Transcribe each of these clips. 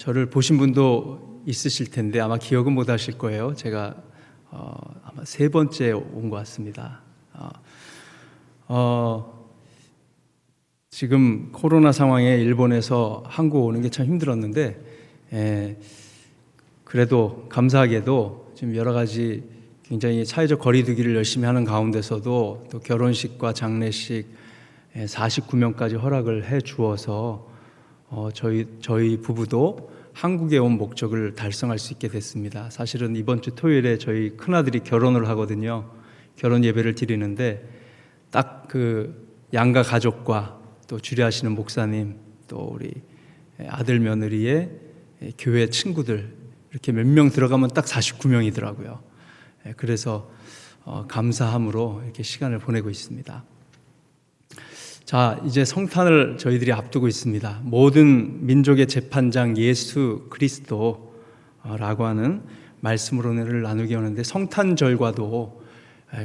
저를 보신 분도 있으실 텐데 아마 기억은 못 하실 거예요. 제가 아마 세 번째 온 것 같습니다. 지금 코로나 상황에 일본에서 한국 오는 게 참 힘들었는데, 그래도 감사하게도 지금 여러 가지 굉장히 사회적 거리두기를 열심히 하는 가운데서도 또 결혼식과 장례식 49명까지 허락을 해 주어서 저희 부부도 한국에 온 목적을 달성할 수 있게 됐습니다. 사실은 이번 주 토요일에 저희 큰아들이 결혼을 하거든요. 결혼 예배를 드리는데 딱 그 양가 가족과 또 주례하시는 목사님, 또 우리 아들 며느리의 교회 친구들 이렇게 몇 명 들어가면 딱 49명이더라고요. 그래서 감사함으로 이렇게 시간을 보내고 있습니다. 자, 이제 성탄을 저희들이 앞두고 있습니다. 모든 민족의 재판장 예수 그리스도라고 하는 말씀으로 오늘 나누기 하는데 성탄절과도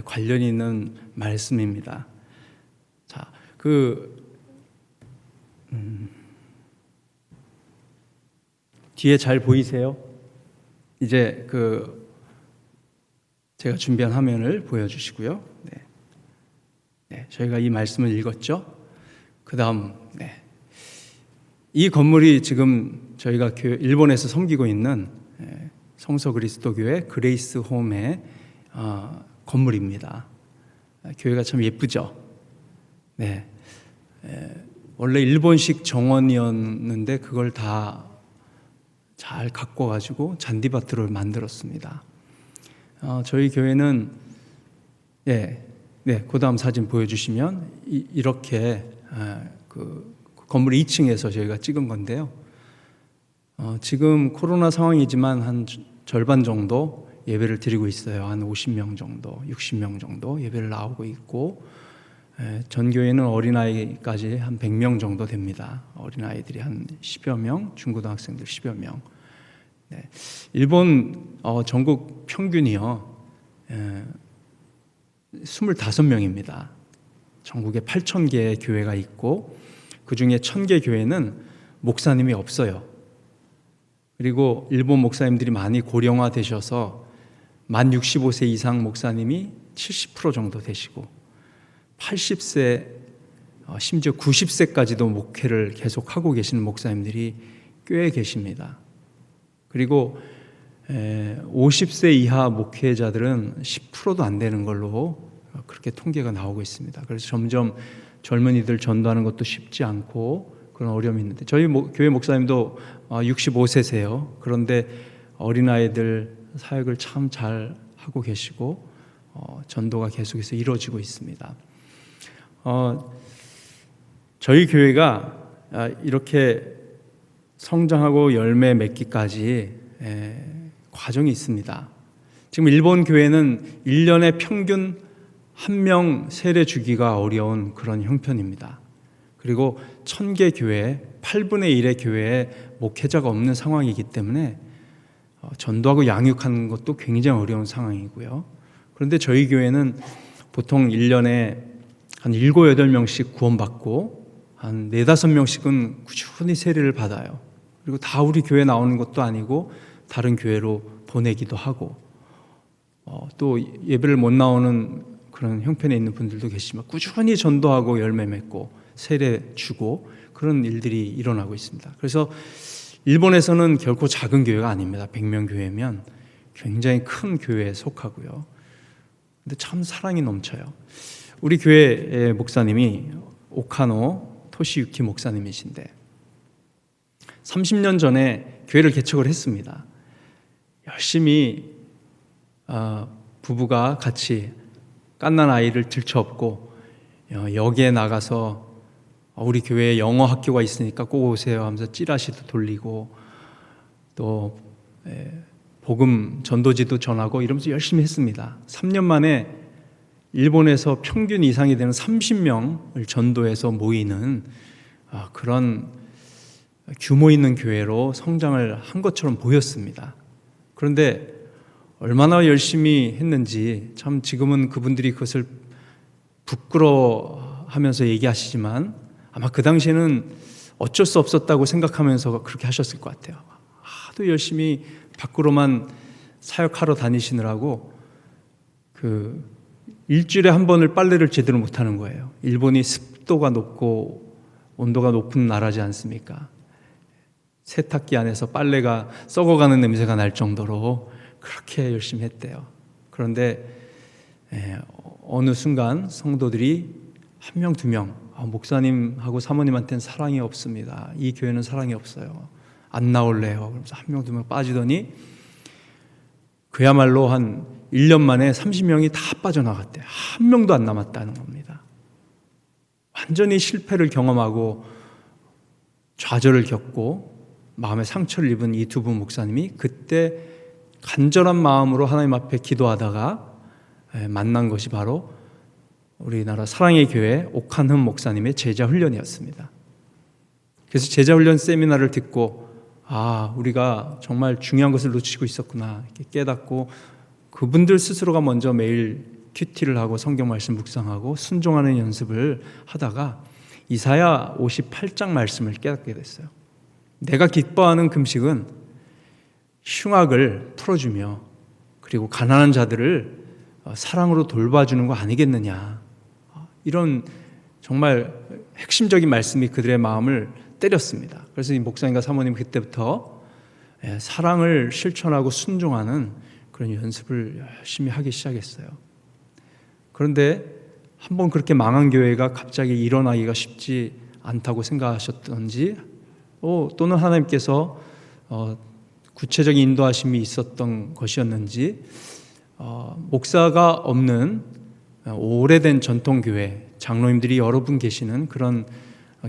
관련이 있는 말씀입니다. 자, 뒤에 잘 보이세요? 이제 제가 준비한 화면을 보여주시고요. 네, 저희가 이 말씀을 읽었죠. 그 다음, 이 건물이 지금 저희가 일본에서 섬기고 있는 성서 그리스도교회 그레이스 홈의 건물입니다. 교회가 참 예쁘죠. 네, 원래 일본식 정원이었는데 그걸 다 잘 가꿔가지고 잔디밭으로 만들었습니다. 저희 교회는 그 다음 사진 보여주시면 이렇게 그 건물 2층에서 저희가 찍은 건데요. 지금 코로나 상황이지만 한 절반 정도 예배를 드리고 있어요. 한 50명 정도, 60명 정도 예배를 나오고 있고, 전 교회는 어린아이까지 한 100명 정도 됩니다. 어린아이들이 한 10여 명, 중고등학생들 10여 명. 일본 전국 평균이요 25명입니다. 전국에 8,000개의 교회가 있고 그 중에 1,000개 교회는 목사님이 없어요. 그리고 일본 목사님들이 많이 고령화 되셔서 만 65세 이상 목사님이 70% 정도 되시고 80세 심지어 90세까지도 목회를 계속하고 계시는 목사님들이 꽤 계십니다. 그리고 50세 이하 목회자들은 10%도 안 되는 걸로 그렇게 통계가 나오고 있습니다. 그래서 점점 젊은이들 전도하는 것도 쉽지 않고 그런 어려움이 있는데 저희 교회 목사님도 65세세요. 그런데 어린아이들 사역을 참 잘 하고 계시고 전도가 계속해서 이루어지고 있습니다. 저희 교회가 이렇게 성장하고 열매 맺기까지 과정이 있습니다. 지금 일본 교회는 1년에 평균 1명 세례 주기가 어려운 그런 형편입니다. 그리고 1,000개 교회, 8분의 1의 교회에 목회자가 없는 상황이기 때문에 전도하고 양육하는 것도 굉장히 어려운 상황이고요. 그런데 저희 교회는 보통 1년에 한 7, 8명씩 구원받고 한 4, 5명씩은 꾸준히 세례를 받아요. 그리고 다 우리 교회 나오는 것도 아니고 다른 교회로 보내기도 하고 또 예배를 못 나오는 그런 형편에 있는 분들도 계시지만 꾸준히 전도하고 열매 맺고 세례 주고 그런 일들이 일어나고 있습니다. 그래서 일본에서는 결코 작은 교회가 아닙니다. 100명 교회면 굉장히 큰 교회에 속하고요. 근데 참 사랑이 넘쳐요. 우리 교회의 목사님이 오카노 토시유키 목사님이신데 30년 전에 교회를 개척을 했습니다. 열심히 부부가 같이 갓난 아이를 들쳐업고 역에 나가서 우리 교회에 영어 학교가 있으니까 꼭 오세요 하면서 찌라시도 돌리고 또 복음 전도지도 전하고 이러면서 열심히 했습니다. 3년 만에 일본에서 평균 이상이 되는 30명을 전도해서 모이는 그런 규모 있는 교회로 성장을 한 것처럼 보였습니다. 그런데 얼마나 열심히 했는지 참 지금은 그분들이 그것을 부끄러워하면서 얘기하시지만 아마 그 당시에는 어쩔 수 없었다고 생각하면서 그렇게 하셨을 것 같아요. 하도 열심히 밖으로만 사역하러 다니시느라고 일주일에 한 번을 빨래를 제대로 못하는 거예요. 일본이 습도가 높고 온도가 높은 나라지 않습니까? 세탁기 안에서 빨래가 썩어가는 냄새가 날 정도로 그렇게 열심히 했대요. 그런데 어느 순간 성도들이 한 명, 두 명, 목사님하고 사모님한테는 사랑이 없습니다. 이 교회는 사랑이 없어요. 안 나올래요. 그러면서 한 명, 두 명 빠지더니 그야말로 한 1년 만에 30명이 다 빠져나갔대요. 한 명도 안 남았다는 겁니다. 완전히 실패를 경험하고 좌절을 겪고 마음에 상처를 입은 이 두 분 목사님이 그때 간절한 마음으로 하나님 앞에 기도하다가 만난 것이 바로 우리나라 사랑의 교회 옥한흠 목사님의 제자 훈련이었습니다. 그래서 제자 훈련 세미나를 듣고 우리가 정말 중요한 것을 놓치고 있었구나 이렇게 깨닫고 그분들 스스로가 먼저 매일 큐티를 하고 성경 말씀 묵상하고 순종하는 연습을 하다가 이사야 58장 말씀을 깨닫게 됐어요. 내가 기뻐하는 금식은 흉악을 풀어주며 그리고 가난한 자들을 사랑으로 돌봐주는 거 아니겠느냐. 이런 정말 핵심적인 말씀이 그들의 마음을 때렸습니다. 그래서 이 목사님과 사모님 그때부터 사랑을 실천하고 순종하는 그런 연습을 열심히 하기 시작했어요. 그런데 한번 그렇게 망한 교회가 갑자기 일어나기가 쉽지 않다고 생각하셨던지 또는 하나님께서 구체적인 인도하심이 있었던 것이었는지 목사가 없는 오래된 전통교회 장로님들이 여러 분 계시는 그런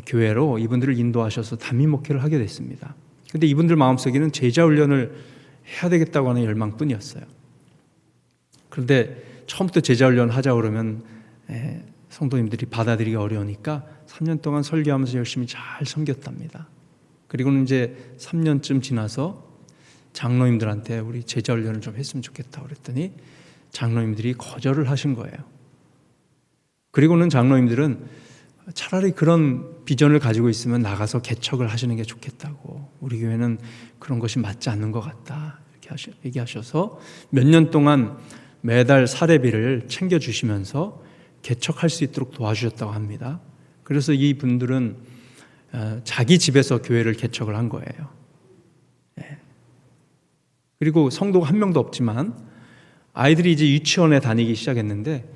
교회로 이분들을 인도하셔서 단임 목회를 하게 됐습니다. 그런데 이분들 마음속에는 제자 훈련을 해야 되겠다고 하는 열망뿐이었어요. 그런데 처음부터 제자 훈련 하자고 그러면 성도님들이 받아들이기 어려우니까 3년 동안 설교하면서 열심히 잘 섬겼답니다. 그리고는 이제 3년쯤 지나서 장로님들한테 우리 제자 훈련을 좀 했으면 좋겠다고 그랬더니 장로님들이 거절을 하신 거예요. 그리고는 장로님들은 차라리 그런 비전을 가지고 있으면 나가서 개척을 하시는 게 좋겠다고, 우리 교회는 그런 것이 맞지 않는 것 같다 이렇게 얘기하셔서 몇 년 동안 매달 사례비를 챙겨주시면서 개척할 수 있도록 도와주셨다고 합니다. 그래서 이 분들은 자기 집에서 교회를 개척을 한 거예요. 그리고 성도가 한 명도 없지만 아이들이 이제 유치원에 다니기 시작했는데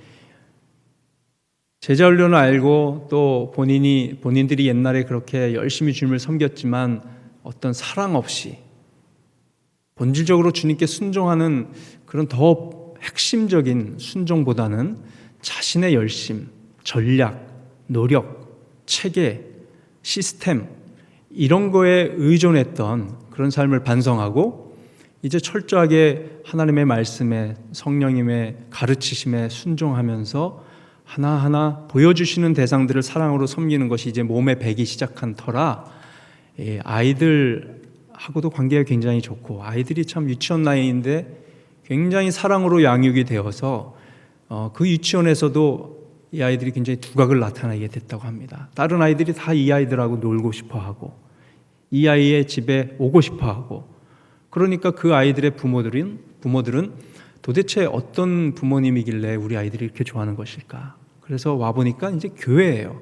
제자 훈련을 알고 또 본인들이 옛날에 그렇게 열심히 주님을 섬겼지만 어떤 사랑 없이 본질적으로 주님께 순종하는 그런 더 핵심적인 순종보다는 자신의 열심, 전략, 노력, 체계, 시스템 이런 거에 의존했던 그런 삶을 반성하고 이제 철저하게 하나님의 말씀에 성령님의 가르치심에 순종하면서 하나하나 보여주시는 대상들을 사랑으로 섬기는 것이 이제 몸에 배기 시작한 터라 아이들하고도 관계가 굉장히 좋고 아이들이 참 유치원 나이인데 굉장히 사랑으로 양육이 되어서 그 유치원에서도 이 아이들이 굉장히 두각을 나타내게 됐다고 합니다. 다른 아이들이 다 이 아이들하고 놀고 싶어하고 이 아이의 집에 오고 싶어하고 그러니까 그 아이들의 부모들은 도대체 어떤 부모님이길래 우리 아이들이 이렇게 좋아하는 것일까? 그래서 와보니까 이제 교회예요.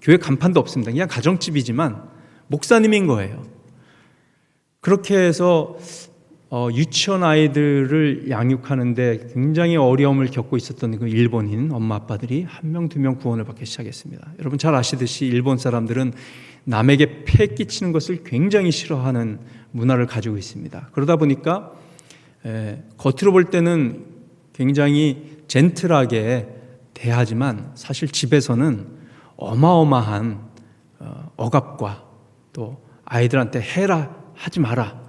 교회 간판도 없습니다. 그냥 가정집이지만 목사님인 거예요. 그렇게 해서 유치원 아이들을 양육하는데 굉장히 어려움을 겪고 있었던 그 일본인 엄마 아빠들이 한 명, 두 명 구원을 받기 시작했습니다. 여러분 잘 아시듯이 일본 사람들은 남에게 폐 끼치는 것을 굉장히 싫어하는 문화를 가지고 있습니다. 그러다 보니까 겉으로 볼 때는 굉장히 젠틀하게 대하지만 사실 집에서는 어마어마한 억압과 또 아이들한테 해라 하지 마라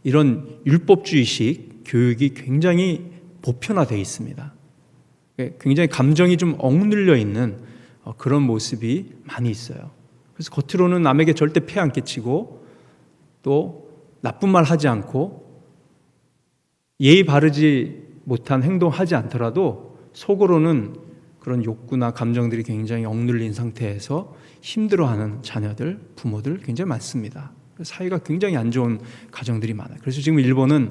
이런 율법주의식 교육이 굉장히 보편화되어 있습니다. 굉장히 감정이 좀 억눌려 있는 그런 모습이 많이 있어요. 그래서 겉으로는 남에게 절대 폐 안 끼치고 또 나쁜 말 하지 않고 예의 바르지 못한 행동하지 않더라도 속으로는 그런 욕구나 감정들이 굉장히 억눌린 상태에서 힘들어하는 자녀들, 부모들 굉장히 많습니다. 사이가 굉장히 안 좋은 가정들이 많아요. 그래서 지금 일본은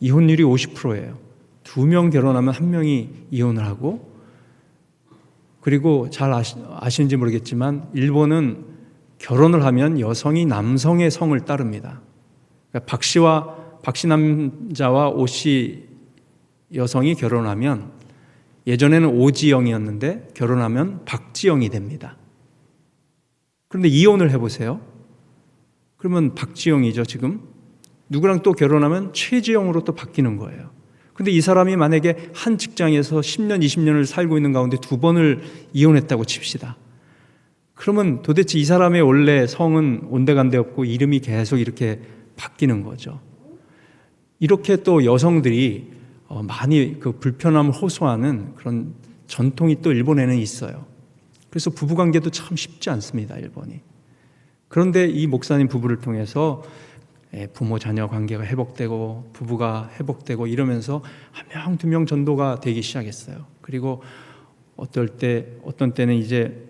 이혼율이 50%예요. 2명 결혼하면 1명이 이혼을 하고, 그리고 잘 아시는지 모르겠지만 일본은 결혼을 하면 여성이 남성의 성을 따릅니다. 그러니까 박씨 남자와 오씨 여성이 결혼하면, 예전에는 오지영이었는데 결혼하면 박지영이 됩니다. 그런데 이혼을 해보세요. 그러면 박지영이죠, 지금. 누구랑 또 결혼하면 최지영으로 또 바뀌는 거예요. 근데 이 사람이 만약에 한 직장에서 10년, 20년을 살고 있는 가운데 2번을 이혼했다고 칩시다. 그러면 도대체 이 사람의 원래 성은 온데간데 없고 이름이 계속 이렇게 바뀌는 거죠. 이렇게 또 여성들이 많이 그 불편함을 호소하는 그런 전통이 또 일본에는 있어요. 그래서 부부관계도 참 쉽지 않습니다, 일본이. 그런데 이 목사님 부부를 통해서 부모 자녀 관계가 회복되고 부부가 회복되고 이러면서 1명, 2명 전도가 되기 시작했어요. 그리고 어떤 때는 이제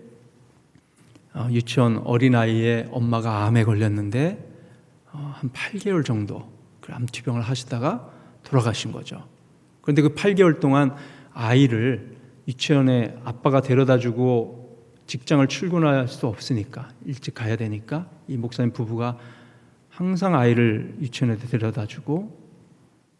유치원 어린아이의 엄마가 암에 걸렸는데 한 8개월 정도 그 암투병을 하시다가 돌아가신 거죠. 그런데 그 8개월 동안 아이를 유치원에 아빠가 데려다주고 직장을 출근할 수 없으니까 일찍 가야 되니까 이 목사님 부부가 항상 아이를 유치원에 데려다주고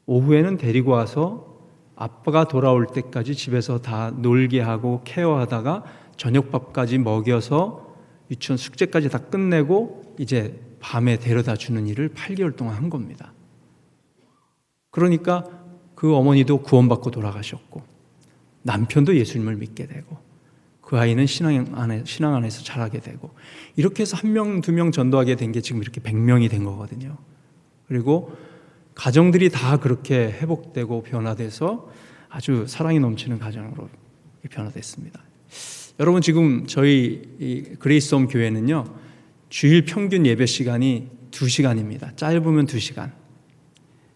오후에는 데리고 와서 아빠가 돌아올 때까지 집에서 다 놀게 하고 케어하다가 저녁밥까지 먹여서 유치원 숙제까지 다 끝내고 이제 밤에 데려다주는 일을 8개월 동안 한 겁니다. 그러니까 그 어머니도 구원받고 돌아가셨고 남편도 예수님을 믿게 되고 그 아이는 신앙 안에서 자라게 되고 이렇게 해서 1명, 2명 전도하게 된 게 지금 이렇게 100명이 된 거거든요. 그리고 가정들이 다 그렇게 회복되고 변화돼서 아주 사랑이 넘치는 가정으로 변화됐습니다. 여러분, 지금 저희 이 그레이스홈 교회는요, 주일 평균 예배 시간이 2시간입니다. 짧으면 2시간,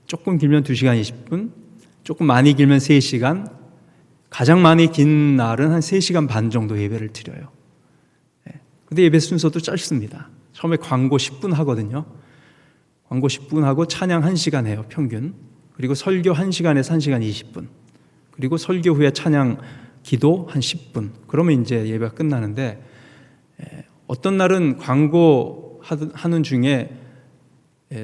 조금 길면 2시간 20분, 조금 많이 길면 3시간, 가장 많이 긴 날은 한 3시간 반 정도 예배를 드려요. 근데 예배 순서도 짧습니다. 처음에 광고 10분 하거든요. 광고 10분 하고 찬양 1시간 해요, 평균. 그리고 설교 1시간에서 1시간 20분. 그리고 설교 후에 찬양 기도 한 10분. 그러면 이제 예배가 끝나는데, 어떤 날은 광고 하는 중에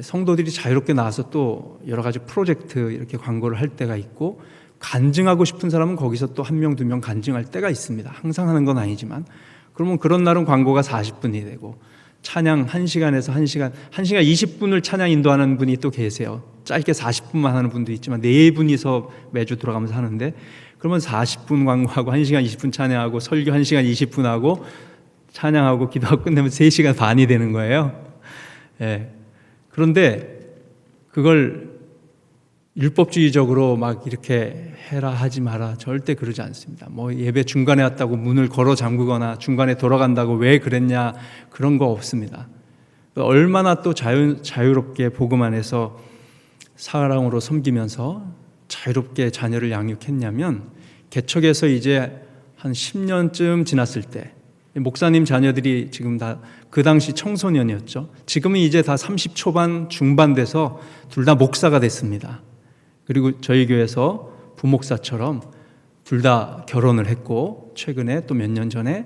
성도들이 자유롭게 나와서 또 여러 가지 프로젝트 이렇게 광고를 할 때가 있고, 간증하고 싶은 사람은 거기서 또 1명, 2명 간증할 때가 있습니다. 항상 하는 건 아니지만. 그러면 그런 날은 광고가 40분이 되고, 찬양 1시간에서 1시간 20분을 찬양 인도하는 분이 또 계세요. 짧게 40분만 하는 분도 있지만 4분이서 매주 돌아가면서 하는데, 그러면 40분 광고하고 1시간 20분 찬양하고 설교 1시간 20분 하고 찬양하고 기도하고 끝내면 3시간 반이 되는 거예요. 그런데 그걸 율법주의적으로 막 이렇게 해라 하지 마라, 절대 그러지 않습니다. 뭐 예배 중간에 왔다고 문을 걸어 잠그거나 중간에 돌아간다고 왜 그랬냐, 그런 거 없습니다. 얼마나 또 자유롭게 복음 안에서 사랑으로 섬기면서 자유롭게 자녀를 양육했냐면, 개척에서 이제 한 10년쯤 지났을 때 목사님 자녀들이 지금 다 그 당시 청소년이었죠. 지금은 이제 다 30 초반 중반 돼서 둘 다 목사가 됐습니다. 그리고 저희 교회에서 부목사처럼 둘 다 결혼을 했고, 최근에 또 몇 년 전에,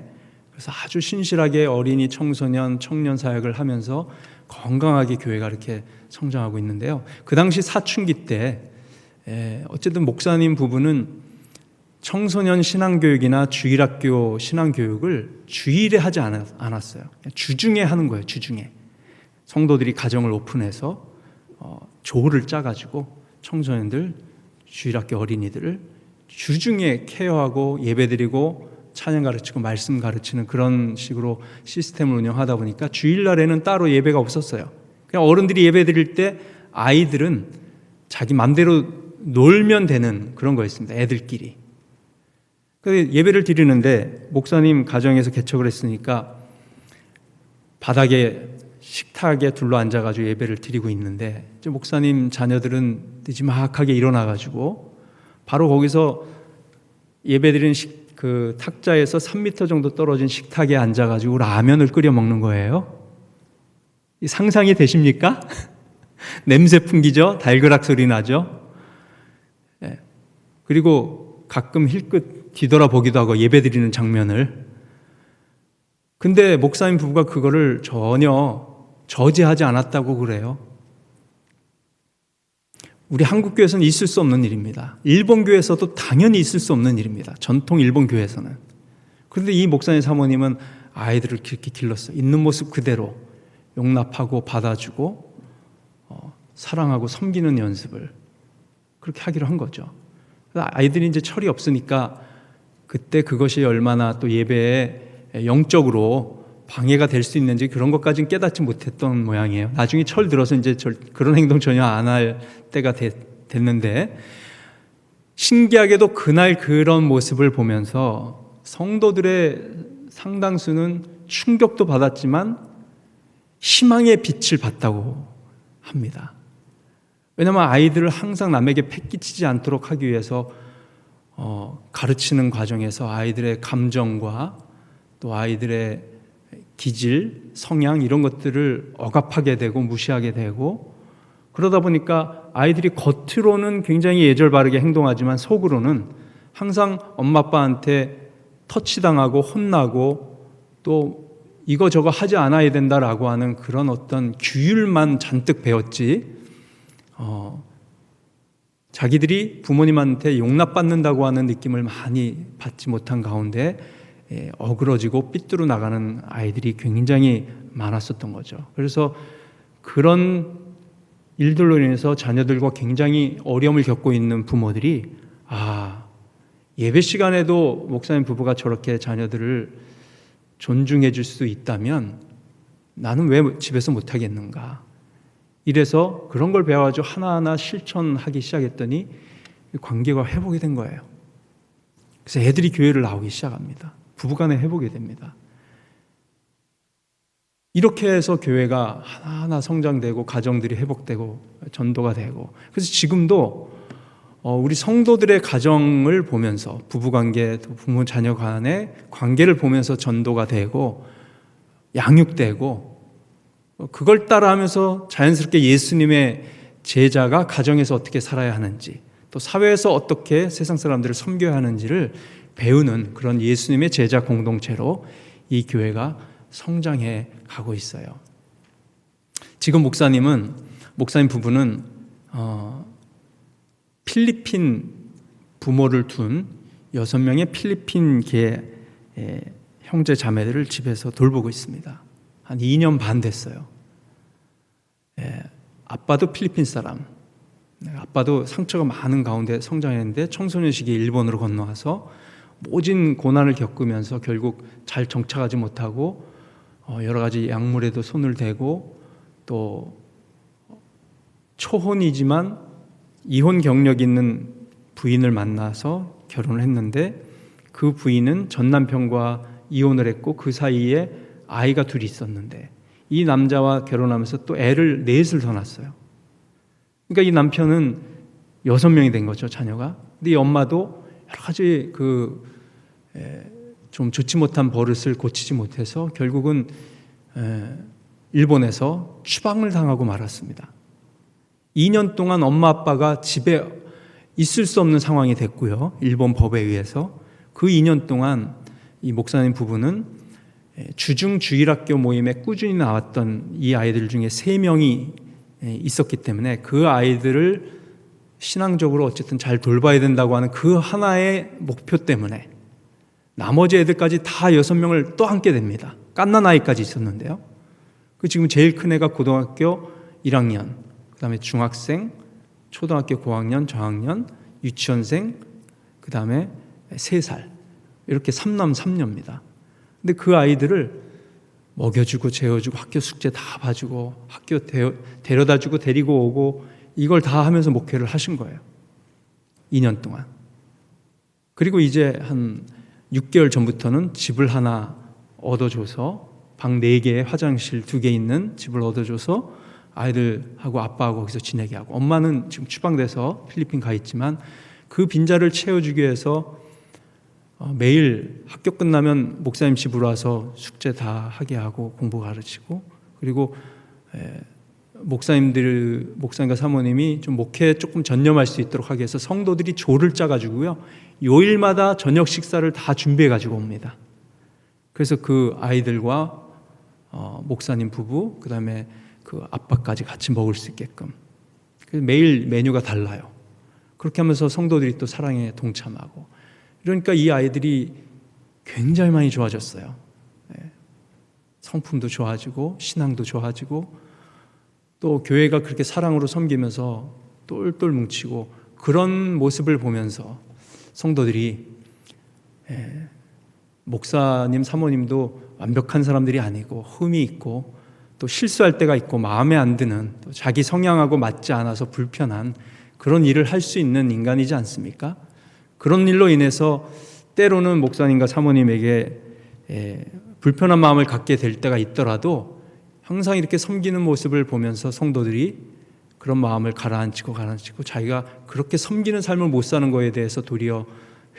그래서 아주 신실하게 어린이, 청소년, 청년 사역을 하면서 건강하게 교회가 이렇게 성장하고 있는데요. 그 당시 사춘기 때 어쨌든 목사님 부부는 청소년 신앙교육이나 주일학교 신앙교육을 주일에 하지 않았어요. 주중에 하는 거예요. 주중에 성도들이 가정을 오픈해서 조를 짜가지고 청소년들, 주일학교 어린이들을 주중에 케어하고 예배드리고 찬양 가르치고 말씀 가르치는 그런 식으로 시스템을 운영하다 보니까 주일날에는 따로 예배가 없었어요. 그냥 어른들이 예배드릴 때 아이들은 자기 맘대로 놀면 되는 그런 거였습니다. 애들끼리. 예배를 드리는데 목사님 가정에서 개척을 했으니까 바닥에 식탁에 둘러 앉아가지고 예배를 드리고 있는데, 이제 목사님 자녀들은 늦지막하게 일어나가지고 바로 거기서 예배드리는 그 탁자에서 3m 정도 떨어진 식탁에 앉아가지고 라면을 끓여 먹는 거예요. 상상이 되십니까? 냄새 풍기죠? 달그락 소리 나죠? 예. 그리고 가끔 힐끗 뒤돌아보기도 하고 예배드리는 장면을. 근데 목사님 부부가 그거를 전혀 저지하지 않았다고 그래요. 우리 한국 교회에서는 있을 수 없는 일입니다. 일본 교회에서도 당연히 있을 수 없는 일입니다. 전통 일본 교회에서는. 그런데 이 목사님 사모님은 아이들을 그렇게 길렀어요. 있는 모습 그대로 용납하고 받아주고 사랑하고 섬기는 연습을 그렇게 하기로 한 거죠. 아이들이 이제 철이 없으니까 그때 그것이 얼마나 또 예배에 영적으로 방해가 될 수 있는지 그런 것까지는 깨닫지 못했던 모양이에요. 나중에 철 들어서 이제 그런 행동 전혀 안 할 때가 됐는데, 신기하게도 그날 그런 모습을 보면서 성도들의 상당수는 충격도 받았지만 희망의 빛을 봤다고 합니다. 왜냐하면 아이들을 항상 남에게 패기치지 않도록 하기 위해서 가르치는 과정에서 아이들의 감정과 또 아이들의 기질, 성향 이런 것들을 억압하게 되고 무시하게 되고, 그러다 보니까 아이들이 겉으로는 굉장히 예절 바르게 행동하지만 속으로는 항상 엄마 아빠한테 터치당하고 혼나고 또 이거 저거 하지 않아야 된다라고 하는 그런 어떤 규율만 잔뜩 배웠지, 자기들이 부모님한테 용납받는다고 하는 느낌을 많이 받지 못한 가운데 어그러지고 삐뚤어 나가는 아이들이 굉장히 많았었던 거죠. 그래서 그런 일들로 인해서 자녀들과 굉장히 어려움을 겪고 있는 부모들이 예배 시간에도 목사님 부부가 저렇게 자녀들을 존중해 줄 수 있다면 나는 왜 집에서 못하겠는가. 이래서 그런 걸 배워가지고 하나하나 실천하기 시작했더니 관계가 회복이 된 거예요. 그래서 애들이 교회를 나오기 시작합니다. 부부간에 회복이 됩니다. 이렇게 해서 교회가 하나하나 성장되고 가정들이 회복되고 전도가 되고, 그래서 지금도 우리 성도들의 가정을 보면서 부부관계, 부모 자녀 간의 관계를 보면서 전도가 되고 양육되고, 그걸 따라하면서 자연스럽게 예수님의 제자가 가정에서 어떻게 살아야 하는지, 또 사회에서 어떻게 세상 사람들을 섬겨야 하는지를 배우는 그런 예수님의 제자 공동체로 이 교회가 성장해 가고 있어요. 지금 목사님 부부는 필리핀 부모를 둔 6명의 필리핀계 형제 자매들을 집에서 돌보고 있습니다. 한 2년 반 됐어요. 아빠도 필리핀 사람, 아빠도 상처가 많은 가운데 성장했는데 청소년 시기에 일본으로 건너와서 모진 고난을 겪으면서 결국 잘 정착하지 못하고 여러 가지 약물에도 손을 대고, 또 초혼이지만 이혼 경력 있는 부인을 만나서 결혼을 했는데 그 부인은 전 남편과 이혼을 했고 그 사이에 아이가 둘이 있었는데 이 남자와 결혼하면서 또 애를 넷을 더 낳았어요. 그러니까 이 남편은 6명이 된 거죠, 자녀가. 근데 이 엄마도 여러 가지 좀 좋지 못한 버릇을 고치지 못해서 결국은 일본에서 추방을 당하고 말았습니다. 2년 동안 엄마 아빠가 집에 있을 수 없는 상황이 됐고요, 일본 법에 의해서. 그 2년 동안 이 목사님 부부는 주중 주일학교 모임에 꾸준히 나왔던 이 아이들 중에 3명이 있었기 때문에 그 아이들을 신앙적으로 어쨌든 잘 돌봐야 된다고 하는 그 하나의 목표 때문에 나머지 애들까지 다 6명을 또 함께 됩니다. 갓난 아이까지 있었는데요. 그 지금 제일 큰 애가 고등학교 1학년, 그 다음에 중학생, 초등학교 고학년, 저학년, 유치원생, 그 다음에 3살, 이렇게 3남 3녀입니다. 근데 그 아이들을 먹여주고 재워주고 학교 숙제 다 봐주고 학교 데려다주고 데리고 오고 이걸 다 하면서 목회를 하신 거예요. 2년 동안. 그리고 이제 한 6개월 전부터는 집을 하나 얻어줘서 방 4개, 화장실 2개 있는 집을 얻어줘서 아이들하고 아빠하고 거기서 지내게 하고, 엄마는 지금 추방돼서 필리핀 가 있지만 그 빈자를 채워주기 위해서 매일 학교 끝나면 목사님 집으로 와서 숙제 다 하게 하고 공부 가르치고, 그리고 목사님과 사모님이 좀 목회에 조금 전념할 수 있도록 하기 위해서 성도들이 조를 짜가지고요, 요일마다 저녁 식사를 다 준비해가지고 옵니다. 그래서 그 아이들과 목사님 부부, 그 다음에 그 아빠까지 같이 먹을 수 있게끔. 매일 메뉴가 달라요. 그렇게 하면서 성도들이 또 사랑에 동참하고. 그러니까 이 아이들이 굉장히 많이 좋아졌어요. 성품도 좋아지고 신앙도 좋아지고, 또 교회가 그렇게 사랑으로 섬기면서 똘똘 뭉치고, 그런 모습을 보면서 성도들이 목사님, 사모님도 완벽한 사람들이 아니고 흠이 있고 또 실수할 때가 있고 마음에 안 드는, 또 자기 성향하고 맞지 않아서 불편한 그런 일을 할 수 있는 인간이지 않습니까? 그런 일로 인해서 때로는 목사님과 사모님에게 불편한 마음을 갖게 될 때가 있더라도 항상 이렇게 섬기는 모습을 보면서 성도들이 그런 마음을 가라앉히고 자기가 그렇게 섬기는 삶을 못 사는 거에 대해서 도리어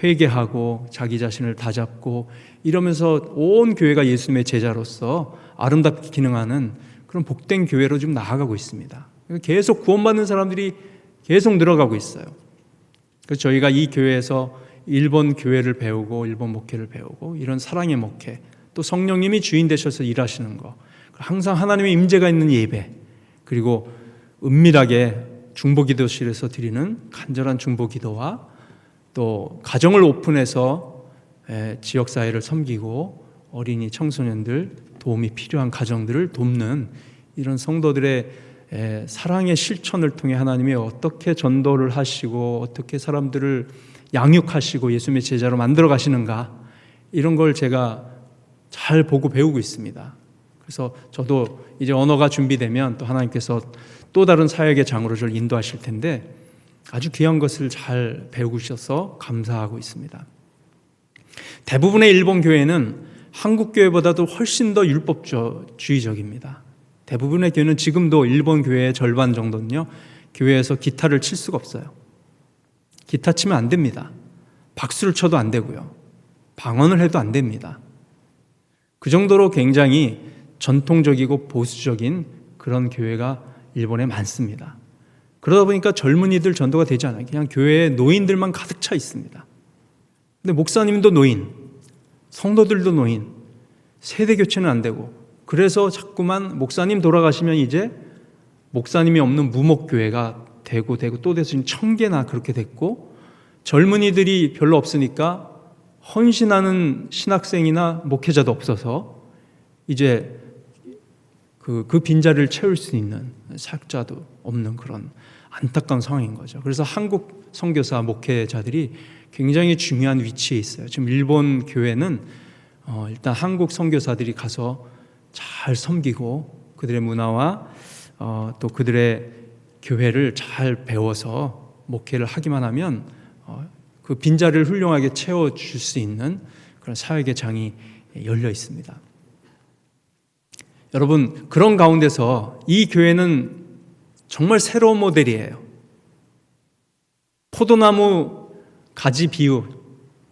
회개하고 자기 자신을 다잡고 이러면서 온 교회가 예수님의 제자로서 아름답게 기능하는 그런 복된 교회로 좀 나아가고 있습니다. 계속 구원받는 사람들이 계속 늘어가고 있어요. 그래서 저희가 이 교회에서 일본 교회를 배우고 일본 목회를 배우고 이런 사랑의 목회, 또 성령님이 주인 되셔서 일하시는 거, 항상 하나님의 임재가 있는 예배, 그리고 은밀하게 중보기도실에서 드리는 간절한 중보기도와 또 가정을 오픈해서 지역사회를 섬기고 어린이 청소년들 도움이 필요한 가정들을 돕는 이런 성도들의 사랑의 실천을 통해 하나님이 어떻게 전도를 하시고 어떻게 사람들을 양육하시고 예수님의 제자로 만들어 가시는가, 이런 걸 제가 잘 보고 배우고 있습니다. 그래서 저도 이제 언어가 준비되면 또 하나님께서 또 다른 사역의 장으로 저를 인도하실 텐데 아주 귀한 것을 잘 배우고 있어서 감사하고 있습니다. 대부분의 일본 교회는 한국 교회보다도 훨씬 더 율법주의적입니다. 대부분의 교회는 지금도 일본 교회의 절반 정도는요, 교회에서 기타를 칠 수가 없어요. 기타 치면 안 됩니다. 박수를 쳐도 안 되고요, 방언을 해도 안 됩니다. 그 정도로 굉장히 전통적이고 보수적인 그런 교회가 일본에 많습니다. 그러다 보니까 젊은이들 전도가 되지 않아요. 그냥 교회에 노인들만 가득 차 있습니다. 근데 목사님도 노인, 성도들도 노인, 세대 교체는 안 되고, 그래서 자꾸만 목사님 돌아가시면 이제 목사님이 없는 무목교회가 되고 또 돼서 지금 1000개나 그렇게 됐고, 젊은이들이 별로 없으니까 헌신하는 신학생이나 목회자도 없어서 이제 그 빈자리를 채울 수 있는 사역자도 없는 그런 안타까운 상황인 거죠. 그래서 한국 선교사 목회자들이 굉장히 중요한 위치에 있어요. 지금 일본 교회는 일단 한국 선교사들이 가서 잘 섬기고 그들의 문화와 또 그들의 교회를 잘 배워서 목회를 하기만 하면 그 빈자리를 훌륭하게 채워줄 수 있는 그런 사역의 장이 열려 있습니다. 여러분, 그런 가운데서 이 교회는 정말 새로운 모델이에요. 포도나무 가지 비유,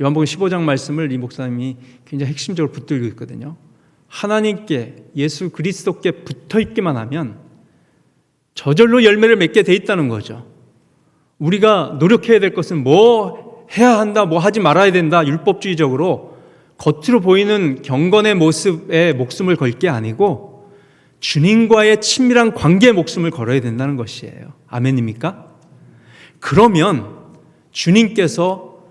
요한복음 15장 말씀을 이 목사님이 굉장히 핵심적으로 붙들고 있거든요. 하나님께, 예수 그리스도께 붙어있기만 하면 저절로 열매를 맺게 돼 있다는 거죠. 우리가 노력해야 될 것은 뭐 해야 한다, 뭐 하지 말아야 된다, 율법주의적으로 겉으로 보이는 경건의 모습에 목숨을 걸 게 아니고 주님과의 친밀한 관계에 목숨을 걸어야 된다는 것이에요. 아멘입니까? 그러면 주님께서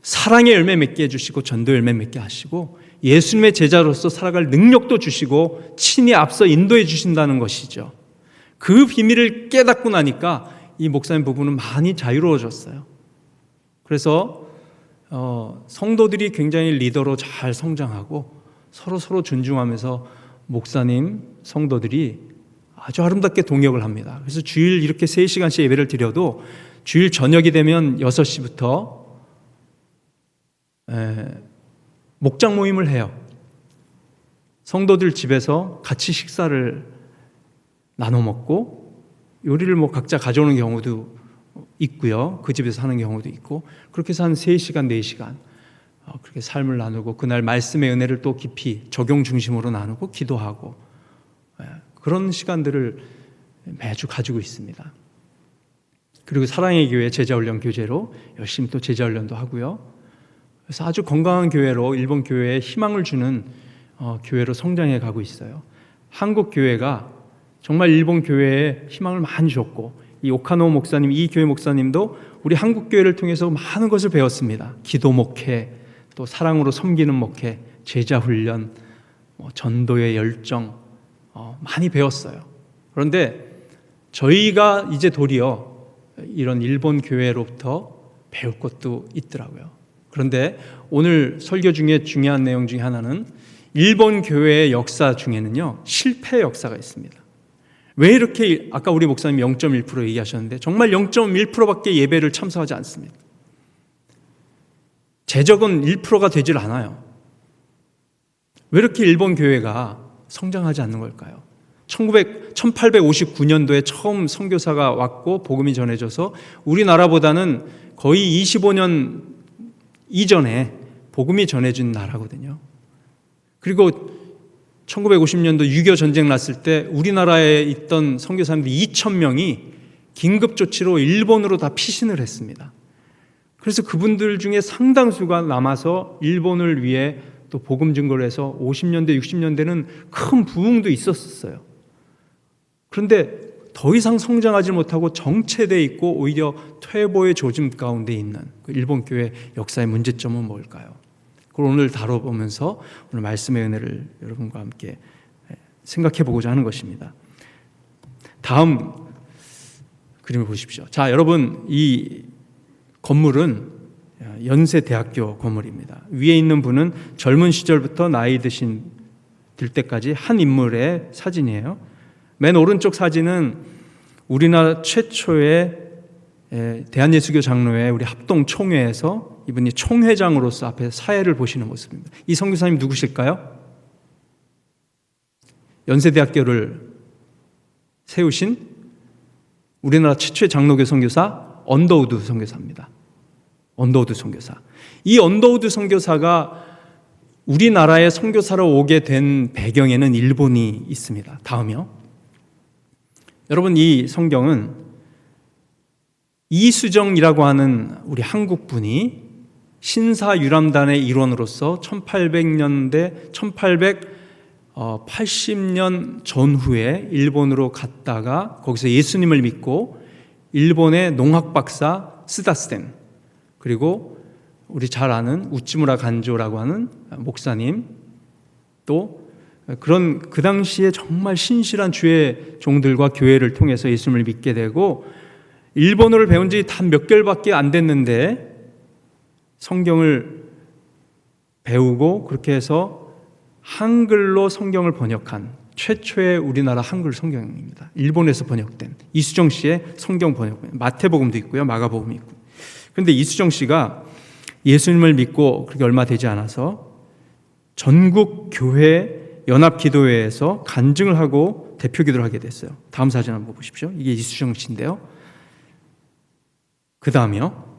사랑의 열매 맺게 해주시고 전도 열매 맺게 하시고 예수님의 제자로서 살아갈 능력도 주시고 친히 앞서 인도해 주신다는 것이죠. 그 비밀을 깨닫고 나니까 이 목사님 부부는 많이 자유로워졌어요. 그래서 성도들이 굉장히 리더로 잘 성장하고 서로 존중하면서 목사님, 성도들이 아주 아름답게 동역을 합니다. 그래서 주일 이렇게 3시간씩 예배를 드려도 주일 저녁이 되면 6시부터 목장 모임을 해요. 성도들 집에서 같이 식사를 나눠 먹고 요리를 뭐 각자 가져오는 경우도 있고요. 그 집에서 하는 경우도 있고, 그렇게 해서 한 3시간, 4시간 그렇게 삶을 나누고 그날 말씀의 은혜를 또 깊이 적용 중심으로 나누고 기도하고 그런 시간들을 매주 가지고 있습니다. 그리고 사랑의 교회 제자훈련 교재로 열심히 또 제자훈련도 하고요. 그래서 아주 건강한 교회로, 일본 교회에 희망을 주는 교회로 성장해 가고 있어요. 한국 교회가 정말 일본 교회에 희망을 많이 줬고, 이 오카노 목사님, 이 교회 목사님도 우리 한국 교회를 통해서 많은 것을 배웠습니다. 기도 목회, 또 사랑으로 섬기는 목회, 제자 훈련, 전도의 열정 많이 배웠어요. 그런데 저희가 이제 도리어 이런 일본 교회로부터 배울 것도 있더라고요. 그런데 오늘 설교 중에 중요한 내용 중에 하나는 일본 교회의 역사 중에는요, 실패 역사가 있습니다. 왜 이렇게, 아까 우리 목사님 0.1% 얘기하셨는데 정말 0.1%밖에 예배를 참석하지 않습니다. 재적은 1%가 되질 않아요. 왜 이렇게 일본 교회가 성장하지 않는 걸까요? 1859년도에 처음 선교사가 왔고 복음이 전해져서 우리나라보다는 거의 25년 이전에 복음이 전해진 나라거든요. 그리고 1950년도 6.25 전쟁 났을 때 우리나라에 있던 선교사님들 2,000명이 긴급조치로 일본으로 다 피신을 했습니다. 그래서 그분들 중에 상당수가 남아서 일본을 위해 또 복음 증거를 해서 50년대, 60년대는 큰 부흥도 있었어요. 그런데 더 이상 성장하지 못하고 정체되어 있고 오히려 퇴보의 조짐 가운데 있는 그 일본 교회 역사의 문제점은 뭘까요? 그걸 오늘 다뤄보면서 오늘 말씀의 은혜를 여러분과 함께 생각해 보고자 하는 것입니다. 다음 그림을 보십시오. 자, 여러분, 이 건물은 연세대학교 건물입니다. 위에 있는 분은 젊은 시절부터 나이 들 때까지 한 인물의 사진이에요. 맨 오른쪽 사진은 우리나라 최초의 대한예수교 장로회 우리 합동 총회에서 이분이 총회장으로서 앞에 사회를 보시는 모습입니다. 이 선교사님 누구실까요? 연세대학교를 세우신 우리나라 최초의 장로교 선교사 언더우드 선교사입니다. 언더우드 선교사. 이 언더우드 선교사가 우리나라에 선교사로 오게 된 배경에는 일본이 있습니다. 다음이요. 여러분, 이 성경은 이수정이라고 하는 우리 한국 분이 신사유람단의 일원으로서 1800년대 1880년 전후에 일본으로 갔다가 거기서 예수님을 믿고 일본의 농학 박사 스다스덴, 그리고 우리 잘 아는 우찌무라 간조라고 하는 목사님, 또 그런 그 당시에 정말 신실한 주의 종들과 교회를 통해서 예수님을 믿게 되고, 일본어를 배운 지 단 몇 개월밖에 안 됐는데 성경을 배우고 그렇게 해서 한글로 성경을 번역한 최초의 우리나라 한글 성경입니다. 일본에서 번역된 이수정 씨의 성경 번역, 마태복음도 있고요, 마가복음이 있고. 그런데 이수정 씨가 예수님을 믿고 그렇게 얼마 되지 않아서 전국 교회 연합기도회에서 간증을 하고 대표기도를 하게 됐어요. 다음 사진 한번 보십시오. 이게 이수정 씨인데요. 그 다음이요.